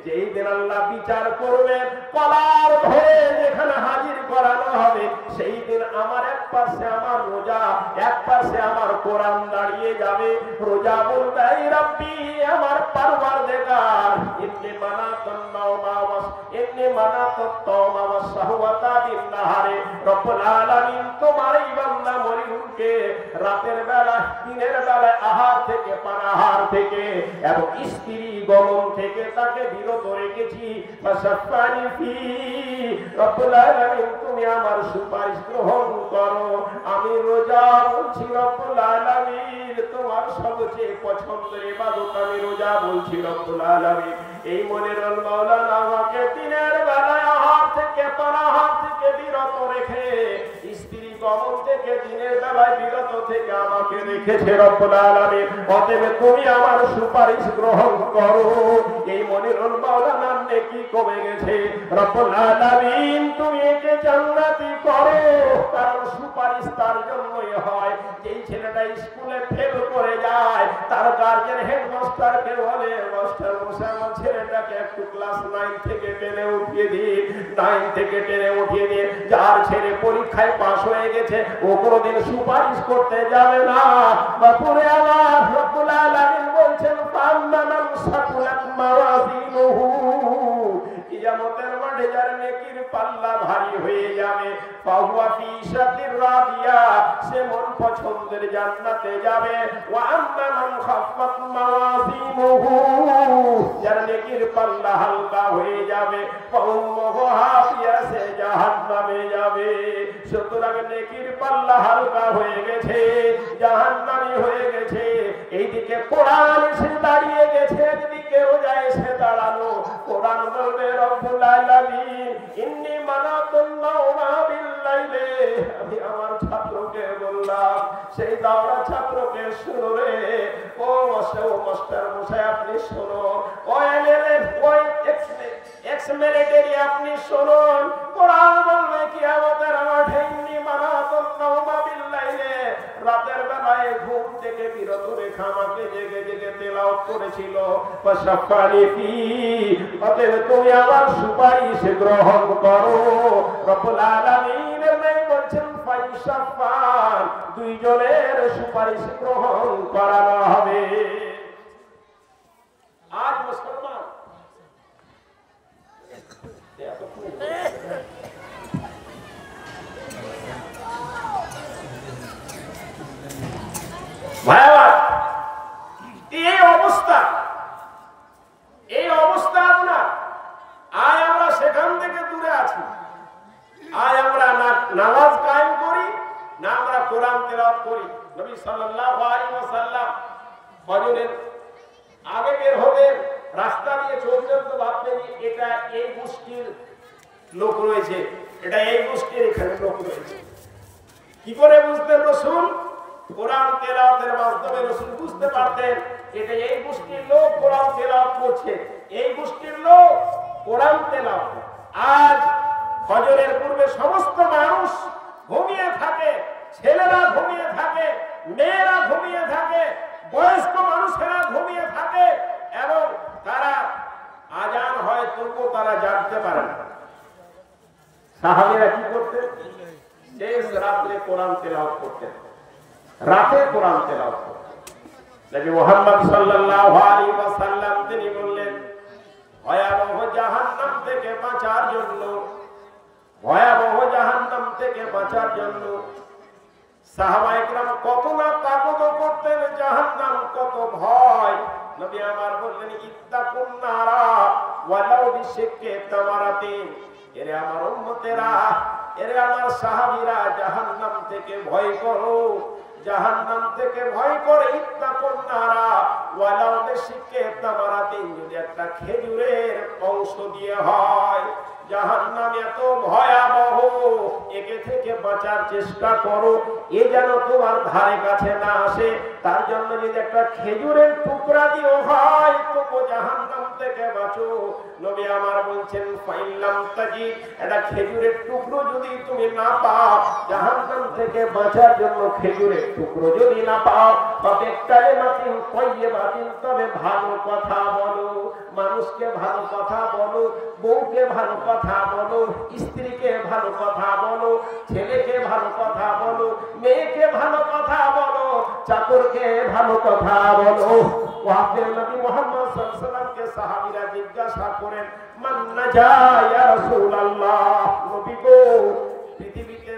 যেই দিন আল্লাহ বিচার করবেন, কলার ধরে যেখানে হাজির করানো হবে, সেই দিন আমার এক পাশে আমার রোজা, এক পাশে আমার কোরআন দাঁড়িয়ে যাবে। রোজা বলবে, এই রব্বি আমার পারওয়ারদিগার, ইন্নী মানাতুন নাওমা ওয়াস ইন্নী মানাতুত তাওমা ওয়াস শাহওয়াতা বিন নাহারে। রব্বুল আলামিন তোমার এই বান্দা মরিয়মকে রাতের বেলা দিনের বেলা আহার থেকে পানাহার থেকে এবং স্ত্রী গমন থেকে তাকে বিরত রেখেছি। ফাসাফানি ফি, রব্বুল আলামিন তুমি আমার সুপারিশ গ্রহণ করো। আমি রোজা বলছি, রব্বুল আলামিন তোমার সবচেয়ে পছন্দের ইবাদত আমি রোজা বলছি, রব্বুল আলামিন এই মনিরুল মাওলানা আমাকে দিনের বেলায় আহার থেকে পানাহার থেকে বিরত রেখে, স্ত্রী গমন থেকে দিনের বেলায় বিরত থেকে আমাকে রেখেছে, রব্বুল আলামিন অতএব তুমি আমার সুপারিশ গ্রহণ করো। এই মনিরুল মাওলানার নেকি কমে গেছে, রব্বুল আলামিন তুমি একে জান্নাতি করো। কারণ সুপারিশ তার জন্যই হয় যেই ছেলেটা স্কুলে ফেল করে যায়, তার গার্জেন হেডমাস্টারকে বলে, মাস্টার মশাই আমার ছেলেটাকে একটু ক্লাস 9 থেকে 10 এ উঠিয়ে দিন, 9 থেকে 10 এ উঠিয়ে দিন। যার ছেলে পরীক্ষায় পাস হয়ে গেছে ও কোনোদিন সুপারিশ করতে যাবে না। বাপুরে আমার রব্বুল আলামিন বলছেন, ফাম্মান সাকুলাত মাওয়াজিনুহু, কিয়ামতের মাঠে যার নেকির পাল্লা ভারী হয়ে যাবে, ফাহুয়া ফি শাতির রাদিয়া, সে মন পছন্দের জান্নাতে যাবে। ওয়া আম্মা মান খাফফাত মাওয়াজিনুহু, যার নেকির পাল্লা হালকা হয়ে যাবে, ফাউম্মুহু হাবিয়া, সে জাহান্নামে যাবে। সুতরাং নেকির পাল্লা হালকা হয়ে গেছে, জাহান্নামী হয়ে গেছে। এইদিকে কোরআন এসে দাঁড়িয়ে গেছে, একদিকে রোজা এসে দাঁড়ানো। কোরআন বলবে, রব্বুল আলামিন ইন্নী মানাতুন নাওমা বিল লাইলে, আমি আমার ছাত্রকে বললাম, সেই দাওরা ছাত্রকে শুনো রে, ও মাস্টার মশাই আপনি শোনো, ও এমএলএ ও এক্স মিলিটারি আপনি শুনুন। কোরআন বলবে কিয়ামতের মাঠে ইন্নী মানাতুন নাওমা বিল লাইলে, রাতের বেলায় ঘুম থেকে বিরত রেখে আমাকে জেগে জেগে তেলাওয়াত করেছিল। ফাসাফানি ফি, অতএব তুমি আমার সুপারিশ গ্রহণ করো। রব্বুল আলামিন নাই বলছেন ফাইসাফান, দুইজনের সুপারিশ গ্রহণ করানো হবে। আজ মুসলমান ভাইয়া, এই অবস্থা না, আজ আমরা সেখান থেকে দূরে আছি। আজ আমরা না নামাজ কায়েম করি, না আমরা কোরআন তেলাওয়াত করি। নবী সাল্লাল্লাহু আলাইহি ওয়াসাল্লাম ফজরের আগে বের হতেন, রাস্তা দিয়ে চলতেন তো ভাবতেন এটা এই গোষ্ঠীর লোক রয়েছে, এটা এই গোষ্ঠীর এখানে লোক রয়েছে। কি করে বুঝতেন রাসূল? কোরআন তেলাওয়াতের মাধ্যমে রাসূল বুঝতে পারতেন এটা এই গোষ্ঠীর লোক কোরআন তেলাওয়াত করছে, এই গোষ্ঠীর লোক কোরআন তেলাওয়াত। আজ ফজরের পূর্বে সমস্ত মানুষ ঘুমিয়ে থাকে, ছেলেরা ঘুমিয়ে থাকে, মেয়েরা ঘুমিয়ে থাকে, বয়স্ক মানুষেরা ঘুমিয়ে থাকে এবং তারা আজান হয় তবুও তারা জাগতে পারে না। সাহাবীরা কি করতেন? শেষ রাতে কোরআন তেলাওয়াত করতেন, রাতে কোরআন তেলাওয়াত করতেন। নবী মুহাম্মদ সাল্লাল্লাহু আলাইহি ওয়াসাল্লাম তিনি বললেন ভয়াবহ জাহান্নাম থেকে বাঁচার জন্য, ভয়াবহ জাহান্নাম থেকে বাঁচার জন্য সাহাবায়ে কেরাম কত না তাকত করতেন, জাহান্নাম কত ভয়। নবী আমার বললেন ইত্তাকুন নারা ওয়ালাউ বিশিক্কি তামারাতিন। এরে আমার উম্মতেরা, এরে আমার সাহাবীরা, জাহান্নাম থেকে ভয় করো, জাহান্নাম থেকে ভয় করে। ইত্তাকুন নারা ওয়ালাউ বিশিক্কি তামারাতিন, যদি একটা খেজুরের অংশ দিয়ে হয়। জাহান্নাম এত ভয়াবহ, একে থেকে বাঁচার চেষ্টা করো, এ যেন তোমার ধারে কাছে না আসে। তার জন্য যদি একটা খেজুরের টুকরা দিও হয়, তবু জাহান্নাম থেকে বাঁচো। নবী আমার বলছেন ফাইল্লাম তাজিদ, একটা খেজুরের টুকরো যদি তুমি না পাও, জাহান্নাম থেকে বাঁচার জন্য খেজুরের টুকরো যদি না পাও, তবে কালিমাতিন তাইয়্যিবাতিন, তবে ভালো কথা বলো, মানুষকে ভালো কথা বলো, বউকে ভালো কথা বলো, স্ত্রীকে ভালো কথা বলো, ছেলেকে ভালো কথা বলো, মেয়েকে ভালো কথা বলো, চাকরকে ভালো কথা বলো। ওয়াহদের নবী মুহাম্মদ সাল্লাল্লাহু আলাইহি ওয়াসাল্লামকে সাহাবীরা জিজ্ঞাসা করেন মান নাজা ইয়া রাসূলুল্লাহ, নবী গো পৃথিবীতে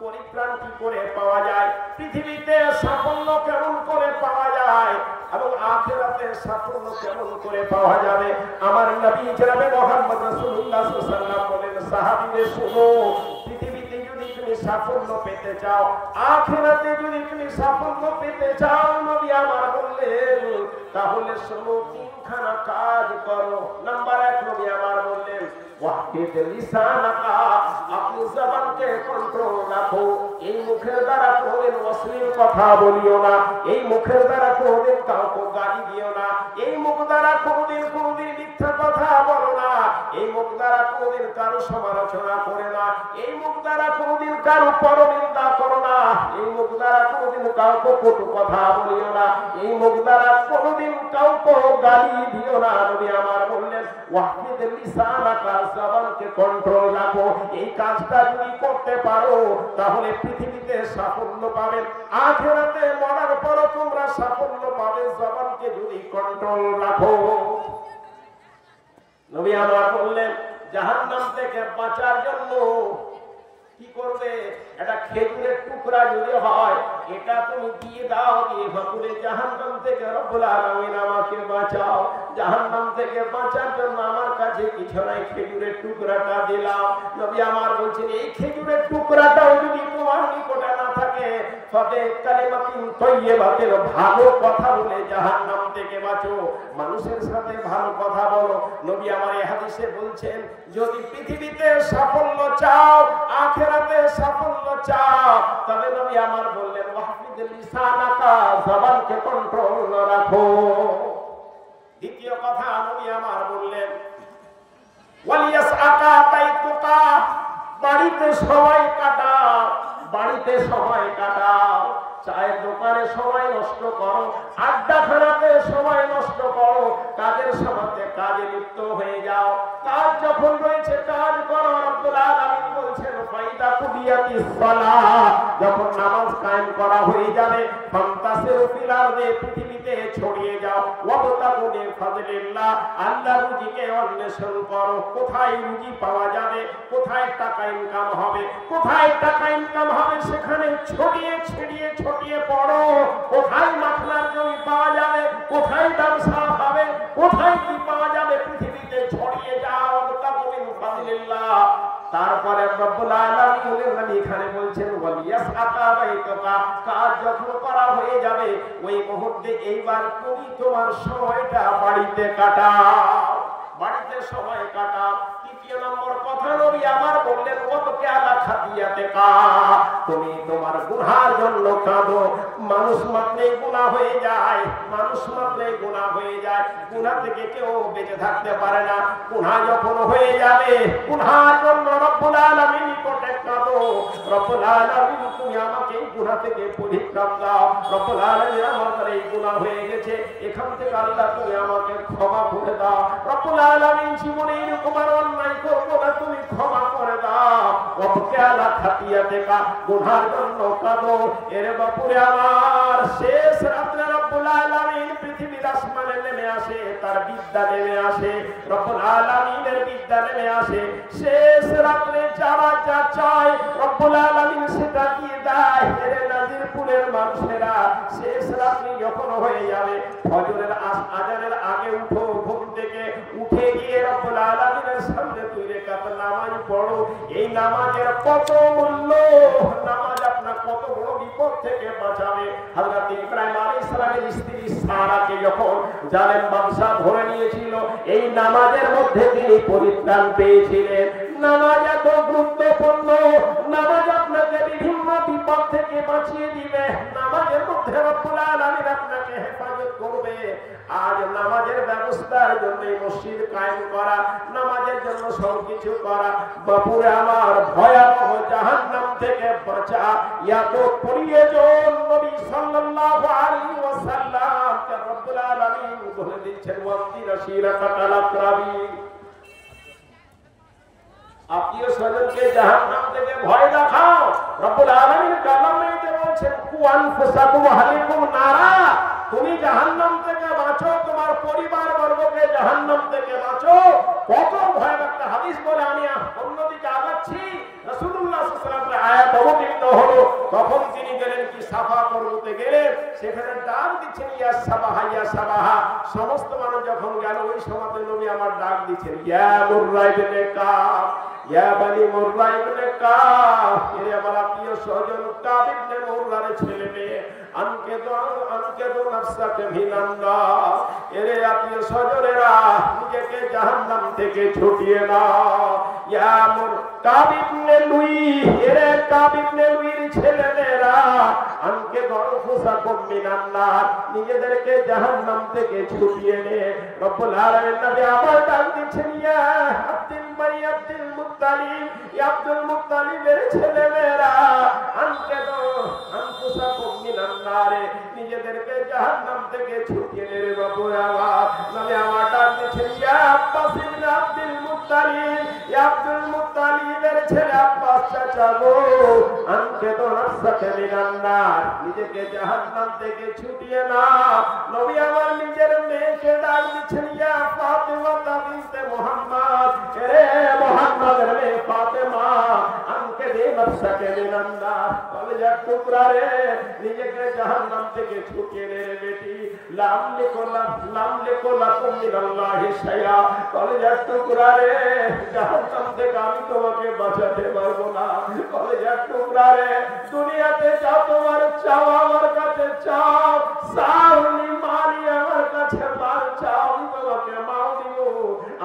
পরিত্রাণ কি করে পাওয়া যায়, পৃথিবীতে সাফল্য কেমন করে পাওয়া যায়, এবং আখিরাতে সাফল্য কেমন করে পাওয়া যাবে? আমার নবী জনাবে মুহাম্মদ রাসূলুল্লাহ সাল্লাল্লাহু আলাইহি ওয়াসাল্লাম বলেন সাহাবীদের শুনো, পৃথিবীতে যদি তুমি সাফল্য পেতে চাও, আখিরাতে যদি তুমি সাফল্য পেতে চাও, নবী আমার বললেন তাহলে শোনো তিনখানা কাজ করো। নাম্বার 1, নবী আমার বললেন ওয়াহফিজ লিসানাকা, আপনি জবানকে কন্ট্রোল রাখো। এই মুখের দ্বারা কোনোদিন অশ্লীল কথা বলিও না, এই মুখের দ্বারা কোনোদিন কাউকে গালি দিও না, এই মুখ দ্বারা কোনোদিন মিথ্যা কথা বলো না, এই মুখ দ্বারা কোনোদিন কারো সমালোচনা করে না, এই মুখ দ্বারা কোনোদিন কারো পরনিন্দা করো না, এই মুখ দ্বারা কোনোদিন কাউকে কটু কথা বলিও না, এই মুখ দ্বারা কোনোদিন কাউকে গালি দিও না। নবী আমার বললেন ওয়াহফিজ লিসানাকা, জবানকে কন্ট্রোল রাখো। এই কাজটা যদি করতে পারো তাহলে পৃথিবীতে সাফল্য পাবে, আখিরাতে মরার পরও তোমরা সাফল্য পাবে, জবানকে যদি কন্ট্রোল রাখো। নবী আমার বললেন জাহান্নাম থেকে বাঁচার জন্য কি করবে? একটা খেজুরের টুকরা যদি হয়, এটা তুমি দিয়ে দাও, দিয়ে বলে জাহান্নাম থেকে রব্বুল আলামিন আমাকে বাঁচাও, জাহান্নাম থেকে বাঁচার জন্য আমার কাছে কিছু নাই, খেজুরের টুকরাটা দিলাম। নবী আমার বলছেন এই খেজুরের টুকরাটাও যদি তোমার নিকটে না থাকে, তবে কালিমাতিন তাইয়্যিবাতিন, ভালো কথা বলে জাহান্নাম থেকে বাঁচো, মানুষের সাথে ভালো কথা বলো। নবী আমার এই হাদিসে বলছেন যদি পৃথিবীতে সাফল্য চাও, আখিরাতে সাফল্য চাও, তবে নবী আমার বললেন ওয়াহফিজ লিসানাকা, জবানকে কন্ট্রোল রাখো। দ্বিতীয় কথা নবী আমার বললেন ওয়ালিয়াসআকা বাইতুকা, বাড়িতে সময় কাটাও, বাড়িতে সময় কাটাও, চায়ের দোকানে সময় নষ্ট করো, আড্ডাখানাতে সময় নষ্ট করো, কাজের সময়তে কাজে লিপ্ত হয়ে যাও, কাজ যখন রয়েছে কাজ করো। রব্বুল আলামিন বলছেন ফাইদা কুদিয়াতিস সালাহ, যখন নামাজ কায়েম করা হয়ে যাবে, ফান্তাসিরু ফিল আরদি, পৃথিবীতে ছড়িয়ে যাও, ওয়াবতাগু মিন ফাযলিল্লাহ, আল্লাহর রুজিকে অন্বেষণ করো। কোথায় রুজি পাওয়া যাবে, কোথায় টাকা ইনকাম হবে, কোথায় টাকা ইনকাম হবে সেখানে ছড়িয়ে ছিড়িয়ে ছড়িয়ে পড়ো। কোথায় মাখলার জমি পাওয়া যাবে, কোথায় ব্যবসা হবে, কোথায় কি পাওয়া যাবে, পৃথিবীতে ছড়িয়ে যাও, ওয়াবতাগু মিন ফাযলিল্লাহ। তারপরে রব্বুল আলামিন এখানে বলছেন ওয়ালিয়াসআকা বাইতুকা, কাজ যখন করা হয়ে যাবে ওই মুহূর্তে এইবার তুমি তোমার সময়টা বাড়িতে কাটাও, বাড়িতে সময় কাটাও। তৃতীয় নম্বর কথা নবী আমার বললেন ওয়াবকি আলা খাতিয়াতিকা, তুমি তোমার গুনাহের জন্য কাঁদো। মানুষ মাত্রই গুনাহ হয়ে যায়, মানুষ মাত্রই গুনাহ হয়ে যায়, গুনাহ থেকে কেউ বেঁচে থাকতে পারে না। গুনাহ যখন হয়ে যাবে, গুনাহের জন্য রব্বুল আলামিন নিকটে কাঁদো, রব্বুল আলামিন তুমি আমাকে এই গুনাহ থেকে পরিত্রাণ দাও, রব্বুল আলামিন আমার এই গুনাহ হয়ে গেছে, এখান থেকে আল্লাহ তুমি আমাকে ক্ষমা করে দাও, রব্বুল আলামিন জীবনে এরকম আর অন্যায় করব না, তুমি ক্ষমা করে দাও। ওয়াবকি আলা খাতিয়াতে কা গুনার জন্য কাঁদো। এর বাপুরে আমার শেষ রাত্রে রব্বুল আলামিন পৃথিবীর আসমানে নেমে আসে, তার বিদ্যা নেমে আসে, রব্বুল আলামিনের বিদ্যা নেমে আসে। শেষ রাত্রে যারা যা চায় রব্বুল আলামিন সেটা দিয়ে দেয়। এর নাজিরপুরের মানুষেরা শেষ রাত্রি যখন হয়ে যাবে, ফজরের আজানের আগে উঠো, ঘুম থেকে উঠে গিয়ে রব্বুল আলামিনের সামনে 2 রাকাত নামাজ পড়ো। এই নামাজের কত মূল্য, নামাজ আপনার কত বড় বিপদ থেকে বাঁচাবে। হযরত ইব্রাহিম আলাইহিস সালামের স্ত্রী সারাকে যখন জালেম বাদশা ধরে নিয়েছিল, এই নামাজের মধ্যে তিনি পরিত্রাণ পেয়েছিলেন। নামাজ এত গুরুত্বপূর্ণ, নামাজ আপনাকে বিভিন্ন বিপদ থেকে বাঁচিয়ে দিবে। নামাজের মধ্যে রব্বুল আলামিন আপনাকে হেফাজত করবে। আজ নামাজের ব্যবস্থার জন্য মসজিদ কায়েম করা, নামাজের জন্য সবকিছু করা। বাপুরে আমার ভয়াবহ জাহান্নাম থেকে বাঁচা এত প্রয়োজন। নবী সাল্লাল্লাহু আলাইহি ওয়াসাল্লাম কে রব্বুল আলামিন বলে দিচ্ছেন ওয়াক্তির শিরাতাল আকরাবিন, আত্মীয় স্বজনকে জাহান্নাম থেকে ভয় দেখাও। রব্বুল আলামিন কালামে বলছেন কু আনফুসাকুম আহলিকুম নারা, তুমি জাহান্নাম থেকে বাঁচো, তোমার পরিবার বর্গকে জাহান্নাম থেকে বাঁচো। কত ভয়াবহ একটা হাদিস বলে আমি অন্যদিকে আগাচ্ছি। রাসূলুল্লাহ সাল্লাল্লাহু আলাইহি ওয়াসাল্লাম আয়াত অবতীর্ণ হলো, তখন তিনি গেলেন কি সাফা পর্বতে গেলেন, সেখানে ডাক দিচ্ছেন ইয়া সাবাহা ইয়া সাবাহা। সমস্ত মানুষ যখন গেল, ওই সময়তে নবী আমার ডাক দিচ্ছেন ইয়া মুররা ইবনে কাব, ইয়া বানি মুররা ইবনে কাব। এর আমার আত্মীয় স্বজন কাব ইবনে মুররার ছেলে মেয়ে, আনকে দো নাফসাকে মিনান্নার। এর আত্মীয় স্বজনেরা নিজেকে জাহান্নাম থেকে ছুটিয়ে নাও। ইয়া মুর কাব ইবনে লুই, এর কাব ইবনে লুইর ছেলেমেয়েরা আনকে দো নাফসাকুম মিনান্নার, নিজেদেরকে জাহান্নাম থেকে ছুটিয়ে নে। রব্বুল আলামিন নবী আমার ডাক দিচ্ছেন ইয়া আব্দুল বানি আব্দুল মুত্তালিব, ইয়া আব্দুল মুত্তালিবের ছেলেমেয়েরা আনকে দো আনফুসাকুম মিনান্নারে, নিজেদেরকে জাহান্নাম থেকে ছুটিয়ে নে রে বাবুরা। নবী আমার ডাক দিচ্ছেন ইয়া আব্বাস ইবনে আব্দুল মুত্তালিব, ইয়া আব্দুল মুত্তালিবের ছেলে আব্বাস চাচা গো, আনকে দো নাফসাকে মিনান্নার, নিজেকে জাহান্নাম থেকে ছুটিয়ে না। নবী আমার নিজের মেয়েকে ডাক দিচ্ছেন ইয়া ফাতিমা বিনতে মুহাম্মদ, রে মুহাম্মদের মেয়ে ফাতেমা, আনকে দে নাফসাকে মিনান্নার, কলেজার টুকরা রে, নিজেকে জাহান্নাম থেকে ছুটিয়ে নে রে বেটি। লাম লিকো লাকুম মিনাল্লাহি শাইআ, কলেজার টুকরা রে, জাহান্নাম থেকে আমি তোমাকে বাঁচাতে পারবো না। কলেজার টুকরা রে, দুনিয়াতে যা তোমার চাও আমার কাছে চাও, সাউনি মারি আমার কাছে মার চাও, আমি তোমাকে মাও দিব,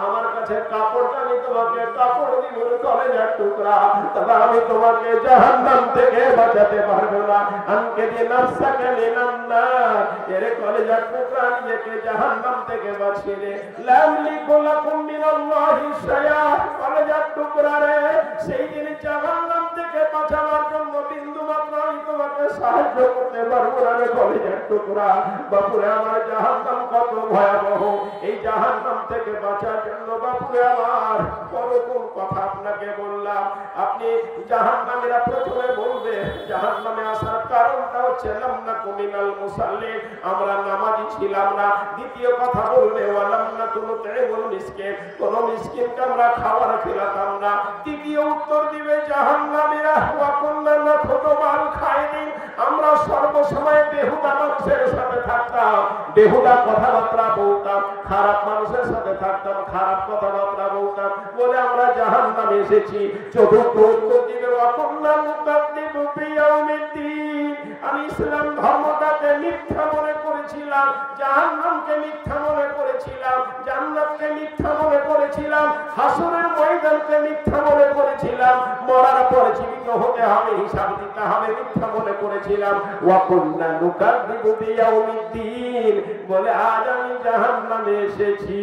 আমার কাছে কাপড় আমি তোমাকে কাপড় দিব। কলেজার টুকরা, তবে আমি তোমাকে জাহান্নাম থেকে বাঁচাতে পারবো না। আনকে দিয়ে নাফসাকে মিনান্নার, এর কলেজার টুকরা, নিজেকে জাহান্নাম থেকে বাঁচিয়ে নে। লাম লিকু লাকুম মিনাল্লাহি শাইআ, কলেজার টুকরা রে, সেই দিন জাহান্নাম থেকে বাঁচানোর জন্য বিন্দু মাত্র আমি তোমাকে সাহায্য করতে পারবো না রে কলেজার টুকরা। বাপুরে আমার জাহান্নাম কত ভয়াবহ, এই জাহান্নাম থেকে বাঁচার জন্য বাপুরে আমার কোন কথা আপনাকে বললাম। আপনি জাহান্নামীরা প্রথমে বলবে জাহান্নামে আসার কারণটা হচ্ছে লাম নাকু মিনাল মুসাল্লিন, আমরা নামাজি ছিলাম না। দ্বিতীয় কথা বলবে ওয়ালাম নাকু নুতঈমুল মিসকিন, কোন মিসকিনকে আমরা খাবার খেলাতাম না। তৃতীয় উত্তর দিবে জাহান্নামীরা ওয়া কুননা নাখুদু মাল খায়িন, আমরা সর্বসময় বেহুদা মানুষের সাথে থাকতাম, বেহুদা কথাবার্তা বলতাম, খারাপ মানুষের সাথে থাকতাম, খারাপ কথাবার্তা বলতাম বলে আমরা জাহান্নামে এসেছি। চতুর্থ উত্তর দিবে ওয়া কুননা নুকাদ্দিবু বিয়াউমিদ্দিন, আমি ইসলাম ধর্মটাকে মিথ্যা মনে করেছিলাম, জাহান্নামকে মিথ্যা মনে করেছিলাম, জান্নাতকে মিথ্যা মনে করেছিলাম, হাসরের ময়দানকে মিথ্যা মনে করেছিলাম, মরার পর জীবিত হতে হবে, হিসাব দিতে হবে, মিথ্যা মনে করেছিলাম। ওয়া কুননা নুকাদ্দিবু বিয়াউমিদ্দিন, বলে আজ আমি জাহান্নামে এসেছি।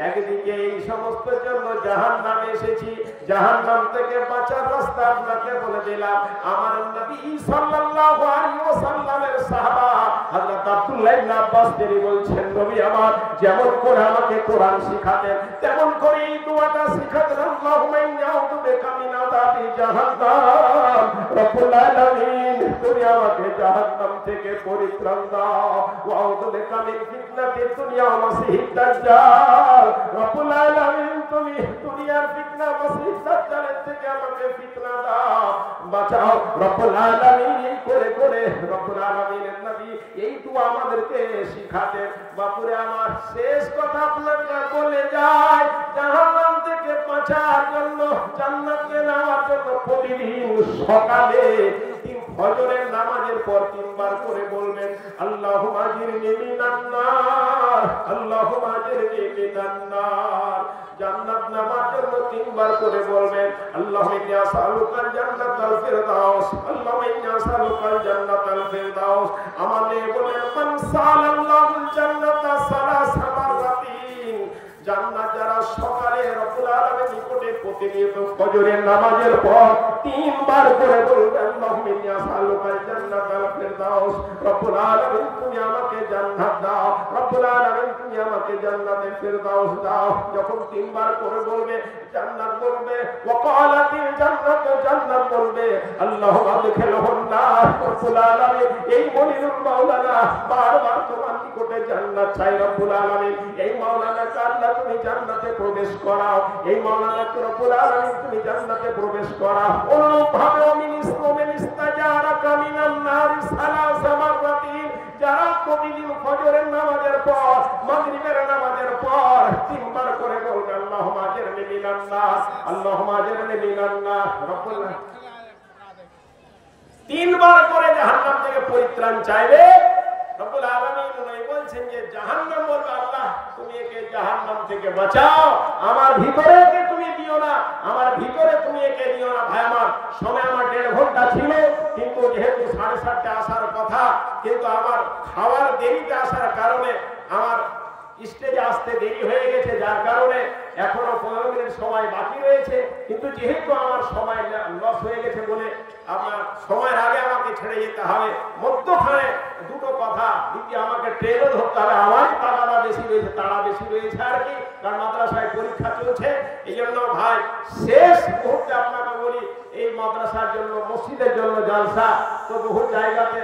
একদিকে এই সমস্ত জন্য জাহান্নামে এসেছি, জাহান্নাম থেকে বাঁচার রাস্তা আপনাকে বলে দিলাম। আমার নবী সাল্লাল্লাহু আলাইহি ওয়াসাল্লামের সাহাবা হযরত আব্দুল্লাহ ইবনে আব্বাস তিনি বলছেন, নবী আমার যেমন করে আমাকে কোরআন শিখাতেন তেমন করে এই দোয়াটা শিখাতেন, আল্লাহুম্মা ইন্নী আউযু বিকা মিন আযাবি জাহান্নাম, রব্বুল আলামিন তুমি আমাকে জাহান্নাম থেকে পরিত্রাণ দাও, ওয়া আউযু বিকা মিন ফিতনাতিদ দুনিয়া ওয়া মাসিহিদ দাজ্জাল, রব্বুল আলামিন তুমি দুনিয়ার ফিতনা মাসিহিদ দাজ্জালের থেকে আমাকে ফিতনা দাও, বাঁচাও রব্বুল আলামিন। এই করে করে রব্বুল আলামিনের নবী এই দোয়া আমাদেরকে শিখাতেন। বাপুরে আমার শেষ কথা আপনাকে বলে যায়, জাহান্নাম থেকে বাঁচার জন্য, জান্নাতে নেওয়ার জন্য প্রতিদিন সকালে ফজরের নামাজের পর 3 বার করে বলবেন, আল্লাহুম্মা আজিরনি মিনান নার, আল্লাহুম্মা আজিরনি মিনান নার। জান্নাত নামার জন্য 3 বার করে বলবেন, আল্লাহুম্মা ইন্নী আসআলুকাল জান্নাতাল ফিরদাউস, আল্লাহুম্মা ইন্নী আসআলুকাল জান্নাতাল ফিরদাউস। আমাদের বলেন, মান সালাল্লাহুল জান্নাতা সালাসা মাররাতিন, জান্নাত যারা সকালে রব্বুল আলামিনের নিকটে প্রতিনিয়ত ফজরের নামাজের পর 3 বার করে বলবেন, আল্লাহুম্মা ইন্নী আসআলুকাল জান্নাতাল ফিরদাউস, রব্বুল আলামিন তুমি আমাকে জান্নাত দাও, রব্বুল আলামিন তুমি আমাকে জান্নাতের ফিরদাউস দাও। যখন 3 বার করে বলবে, জান্নাত বলবে, ওয়া ক্বালাতিল জান্নাত, জান্নাত বলবে, আল্লাহুম্মা আদখিলহুন নার, রব্বুল আলামিন এই মনিরুল মাওলানা বারবার তোমার নিকটে জান্নাত চাই, রব্বুল আলামিন এই মাওলানাকে আল্লাহ তুমি জান্নাতে প্রবেশ করাও, এই মাওলানাকে রব্বুল আলামিন তুমি জান্নাতে প্রবেশ করাও। অনুরূপভাবে মিন ইসলামিন ইস্তাজারাকা মিনান নার সালাসা মাররাতিন, যারা প্রতিদিন ফজরের নামাজের পর, মাগরিবের নামাজের পর 3 বার করে বলবে, আল্লাহুম্মা আজিরনি মিনান নাস, আল্লাহুম্মা আজিরনি মিনান নাস, রব্বুল 3 বার করে জাহান্নাম থেকে পরিত্রাণ চাইবে। রব্বুল আলামিন উনি বলছেন যে জাহান্নাম বলবে, আল্লাহ তুমি একে জাহান্নাম থেকে বাঁচাও, আমার ভিতরে একে তুমি দিও না, আমার ভিতরে তুমি একে দিও না। ভাই আমার, সময় আমার 1.5 ঘন্টা ছিল, কিন্তু যেহেতু 7:30 আসার কথা, কিন্তু আমার খাওয়ার দেরিতে আসার কারণে আমার স্টেজে আসতে দেরি হয়ে গেছে, যার কারণে এখনো 15 মিনিট সময় বাকি রয়েছে। কিন্তু যেহেতু আমার সময় লস হয়ে গেছে বলে আমার সময়ের আগে আমাকে ছেড়ে যেতে হবে। মধ্যখানে দুটো কথা, দ্বিতীয় আমাকে ট্রেনও ধরতে হবে, আমার তাড়া বেশি রয়েছে, তাড়া বেশি রয়েছে আর কি, কারণ মাদ্রাসায় পরীক্ষা চলছে। এই জন্য ভাই শেষ মুহূর্তে আপনাকে বলি, এই মাদ্রাসার জন্য, মসজিদের জন্য জলসা তো বহু জায়গাতে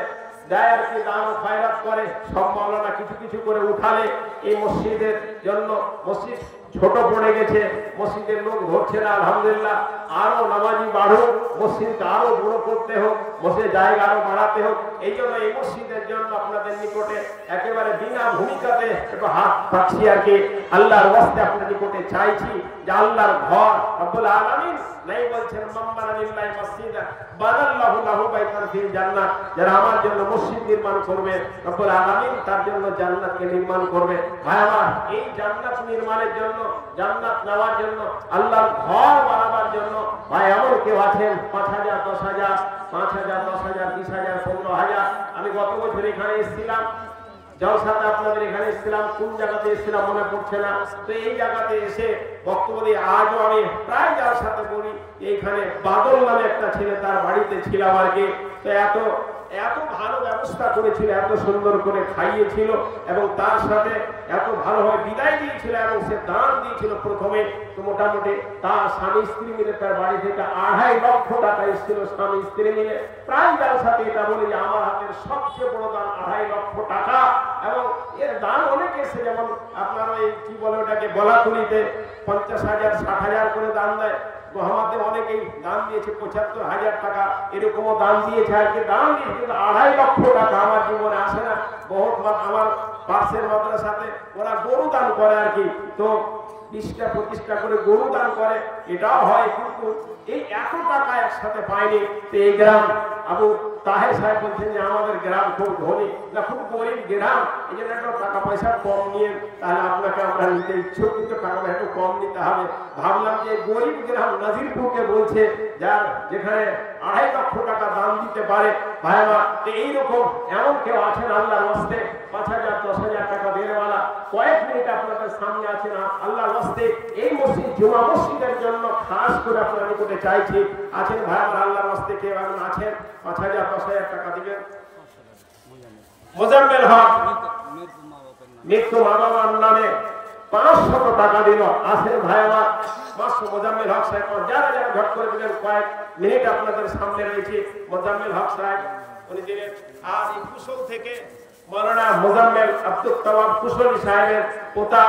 যায় আর কি, দান ও খয়রাত করে, সব মাওলানা কিছু কিছু করে উঠালে এই মসজিদের জন্য। মসজিদ ছোট পড়ে গেছে, মসজিদের লোক ধরছে না, আলহামদুলিল্লাহ আরো নামাজি বাড়ুক, মসজিদকে আরো বড় করতে হোক, মসজিদের জায়গা আরো বাড়াতে হোক। এই জন্য এই মসজিদের জন্য আপনাদের নিকটে একেবারে বিনা ভূমিকাতে একটু হাত পাচ্ছি আর কি, আল্লাহর ওয়াস্তে আপনাদের নিকটে চাইছি যে আল্লাহর ঘর রব্বুল আলামিন নাই বলছেন, মাম্মানা লিল্লাহি মাসজিদা বানাল্লাহু লাহু বাইতান ফিল জান্নাহ, যারা আমার জন্য মসজিদ নির্মাণ করবে রব্বুল আলামিন তার জন্য জান্নাতকে নির্মাণ করবে। ভাই আমার, এই জান্নাত নির্মাণের জন্য, জান্নাত নেওয়ার জন্য, আল্লাহর ঘর বানাবার জন্য ভাই এমন কেউ আছেন 5,000, 10,000, 5,000, 10,000, 20,000, 15,000। আমি গত বছর এখানে এসেছিলাম, জলসাতে আপনাদের এখানে এসেছিলাম, কোন জায়গাতে এসেছিলাম মনে পড়ছে না, তো এই জায়গাতে এসে বক্তব্য দিয়ে আজও আমি প্রায় যার সাথে বলি, এইখানে বাদল নামে একটা ছেলে, তার বাড়িতে ছিলাম আর কি। তো এত এত ভালো ব্যবস্থা করেছিল, এত সুন্দর করে খাইয়েছিল এবং তার সাথে এত ভালোভাবে বিদায় দিয়েছিল এবং সে দান দিয়েছিল প্রথমে। তো মোটামুটি তার স্বামী স্ত্রী মিলে তার বাড়ি থেকে 2.5 লক্ষ টাকা এসেছিল, স্বামী স্ত্রী মিলে। প্রায় যার সাথে এটা বলি যে আমার হাতের সবচেয়ে বড় দান 2.5 লক্ষ টাকা, এবং এর দান অনেক এসে, যেমন আপনার ওই কি বলে ওটাকে বলাতুলিতে 50,000, 60,000 করে দান দেয়। আমাদের অনেকেই দান দিয়েছে 75,000 টাকা, এরকমও দান দিয়েছে আর কি, দান দিয়েছে। কিন্তু 2.5 লক্ষ টাকা আমার জীবনে আসে না। বহুত আমার পাশের মাদ্রাসাতে ওরা গরু দান করে আর কি। তো 20টা 25টা করে গরু দান করে, এটাও হয়, কিন্তু এই এত টাকা একসাথে পায়নি। তো এই গ্রাম আবু তাহের সাহেব বলছেন যে আমাদের গ্রাম খুব ধনী না, খুব গরিব গ্রাম, এই জন্য একটু টাকা পয়সা কম নিয়ে তাহলে আপনাকে আমরা নিতে ইচ্ছুক, কিন্তু টাকাটা একটু কম নিতে হবে। ভাবলাম যে গরিব গ্রাম নাজিরপুরকে বলছে, যার যেখানে 2.5 লক্ষ টাকা দান দিতে পারে ভাইরা। তো এইরকম এমন কেউ আছেন আল্লাহর ওয়াস্তে 5,000 10,000 টাকা দেওয়ালা, কয়েক মিনিট আপনাদের সামনে আছেন আল্লাহর ওয়াস্তে এই মসজিদ জুমা মসজিদের জন্য খাস করে আপনার নিকটে চাইছি, আছেন ভাইরা আল্লাহর ওয়াস্তে কেউ এমন আছেন 5,000 10,000 টাকা দিবেন? মোজাম্মেল হক মৃত্যু মা বাবার নামে 500 টাকা দিল, আছেন ভাইরা 500 মোজাম্মেল হক সাহেব, যারা যারা ঘট করে দিলেন, কয়েক মিনিট আপনাদের সামনে রয়েছে মোজাম্মেল হক সাহেব উনি দিলেন। আর এই কুশল থেকে মৌলানা মোজাম্মেল আব্দুল তাওয়াব কুশলী সাহেবের পোতা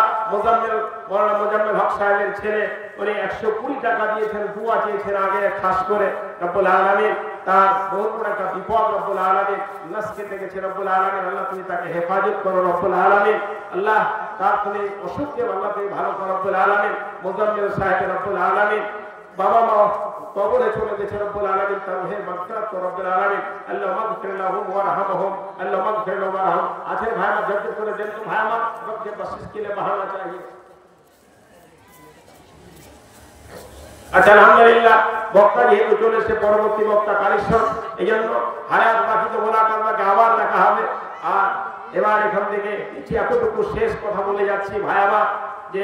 মৌলানা মোজাম্মেল হক সাহেবের ছেলে, উনি 120 টাকা দিয়েছেন, দোয়া চেয়েছেন আগে খাস করে রব্বুল আলামিন তার বহুত বড় একটা বিপদ রব্বুল আলামিন নাসকে দেখেছে, রব্বুল আলামিন আল্লাহ তুমি তাকে হেফাজত করো রব্বুল আলামিন, আল্লাহ তার তুমি অসুখকে আল্লাহ তুমি ভালো করো রব্বুল আলামিন। মোজাম্মেল সাহেব রব্বুল আলামিন বাবা মা কবরে চলে গেছে রব্বুল আলামিন, তার রূহের মাগফিরাত করো রব্বুল আলামিন, আল্লাহ মাগফির লাহুম ওয়ারহামহুম, আল্লাহ মাগফির লাহুম ওয়ারহাম। আছে ভাই আমার জলদি করে দেন তো ভাই আমার রব্বে বসিস के लिए बहाना चाहिए। আচ্ছা আলহামদুলিল্লাহ, বক্তা যেহেতু চলে এসে পরবর্তী বক্তা কালেকশন, এই জন্য হায়াত বাকি তো মোলাকাতকে আবার দেখা হবে। আর এবার এখান থেকে এতটুকু শেষ কথা বলে যাচ্ছি ভাই আমার, যে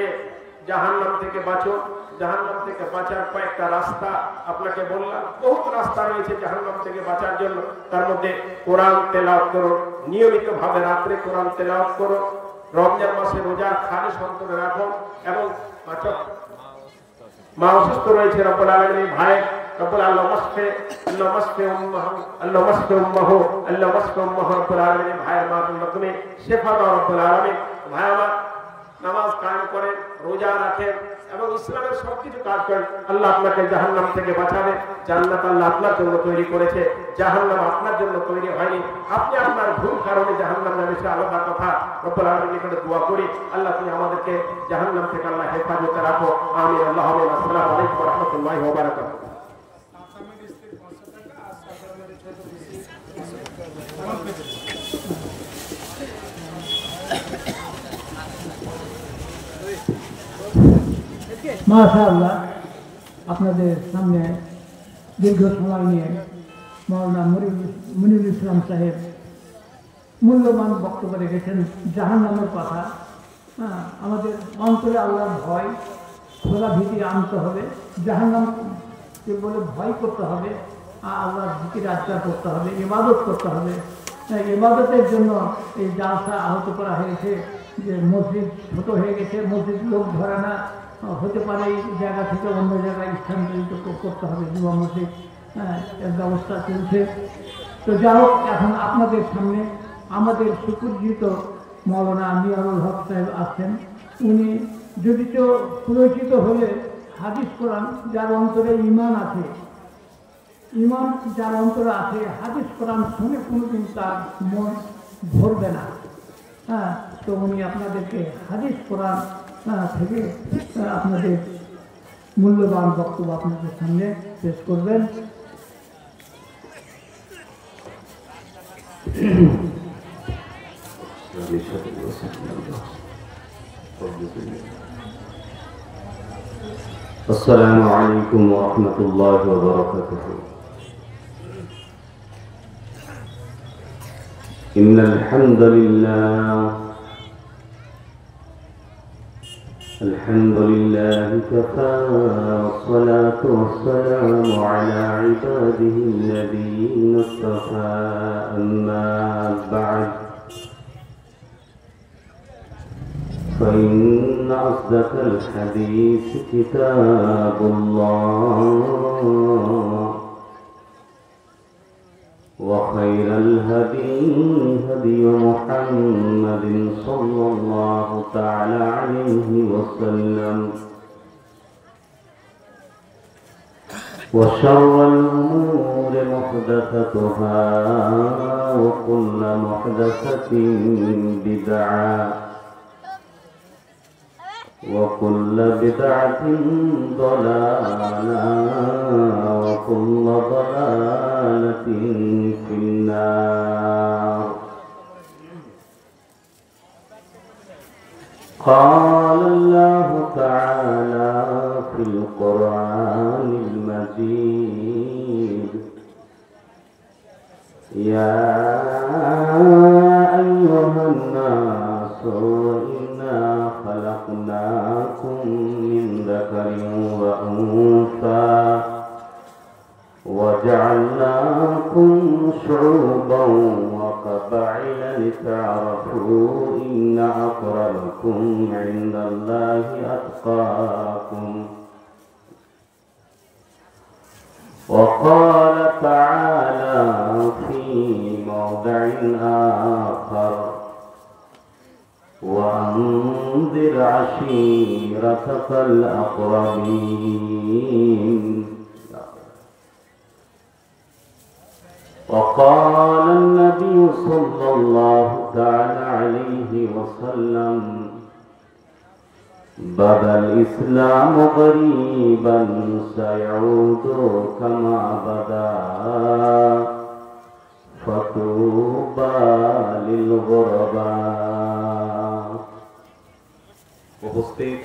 জাহান্নাম থেকে বাঁচো, জাহান্নাম থেকে বাঁচার কয়েকটা রাস্তা আপনাকে বললাম, বহুত রাস্তা রয়েছে জাহান্নাম থেকে বাঁচার জন্য। তার মধ্যে কোরআন তেলাওয়াত করো, নিয়মিত ভাবে রাত্রে কোরআন তেলাওয়াত করো, রমজান মাসে রোজা খালিস অন্তরে রাখো, এবং মা অসুস্থ রয়েছে রব্বুল আলামিন ভাই রব্বুল আল্লাহ মাসফে রব্বুল আলামিন ভাই আমার তুমি শেফা দাও রব্বুল আলামিন। ভাই আমার নামাজ কায়েম করেন, রোজা রাখেন এবং ইসলামের সবকিছু কাজ করেন, আল্লাহ আপনাকে জাহান্নাম থেকে বাঁচাবে। জান্নাত আল্লাহ আপনার জন্য তৈরি করেছে, জাহান্নাম আপনার জন্য তৈরি হয়নি। আপনি আপনার ভুল কারণে জাহান্নাম নামেছে আলাদা কথা। রব্বুল আলামিনের নিকটে দোয়া করি আল্লাহ তুমি আমাদেরকে জাহান্নাম থেকে আল্লাহ হেফাজতে রাখো, আমিন। আল্লাহ আমিন। আসসালামু আলাইকুম ওয়া রাহমাতুল্লাহি ওয়া বারাকাতুহু। মাশাআল্লাহ, আপনাদের সামনে দীর্ঘ সময় নিয়ে মাওলানা মনিরুল ইসলাম সাহেব মূল্যবান বক্তব্য রেখেছেন জাহান্নামের কথা। আমাদের অন্তরে আল্লাহর ভয়, খোলা ভীতি আনতে হবে, জাহান্নামকে বলে ভয় করতে হবে, আল্লাহর ভীতির আচার করতে হবে, ইবাদত করতে হবে। ইবাদতের জন্য এই জালসা আহত করা হয়েছে, যে মসজিদ ছোট হয়ে গেছে, মসজিদ লোক ধরে না, হতে পারে এই জায়গা থেকে অন্য জায়গায় স্থানান্তরিত করতে হবে, যুবা মসজিদ এর ব্যবস্থা চলছে। তো যাই হোক, এখন আপনাদের সামনে আমাদের সুপরিচিত মৌলানা মিয়ানুল হক সাহেব আছেন। উনি যদি কেউ পরিচিত হলে হাদিস কোরআন যার অন্তরে ঈমান আছে, ঈমান যার অন্তরে আছে, হাদিস কোরআন শুনে কোনোদিন তার মন ভরবে না। তো উনি আপনাদেরকে হাদিস কোরআন থেকে আপনাদের মূল্যবান বক্তব্য আপনাদের সামনে পেশ করবেন। আসসালামু আলাইকুম ওয়া রাহমাতুল্লাহি ওয়া বারাকাতুহু। ইন্নাল হামদুলিল্লাহ الحمد لله كفى والصلاة والسلام على عباده الذين اصطفى أما بعد فإن أصدق الحديث كتاب الله وخير الهدي هدي محمد صلى الله تعالى عليه وسلم وشر الأمور محدثتها وكل محدثة بدعة وكل بدعة ضلالة وكل ضلالة في النار. قال الله تعالى في القرآن المجيد: يا أيها الناس إنا خلقناكم من ذكر وأنثى وجعلناكم شعوبا وقبائل لتعارفوا إن أكرمكم عند الله أتقاكم. وقال تعالى في موضع آخر: وأنذر عشيرتك الأقربين. وقال النبي صلى الله تعالى عليه وسلم: بدا الإسلام غريبا سيعود كما بدا فطوبى للغرباء। উপস্থিত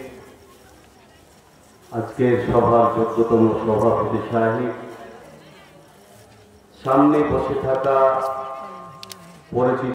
আজকের সভার ১৪তম সভাপতি সাহেব, সামনে বসে থাকা পরিচিত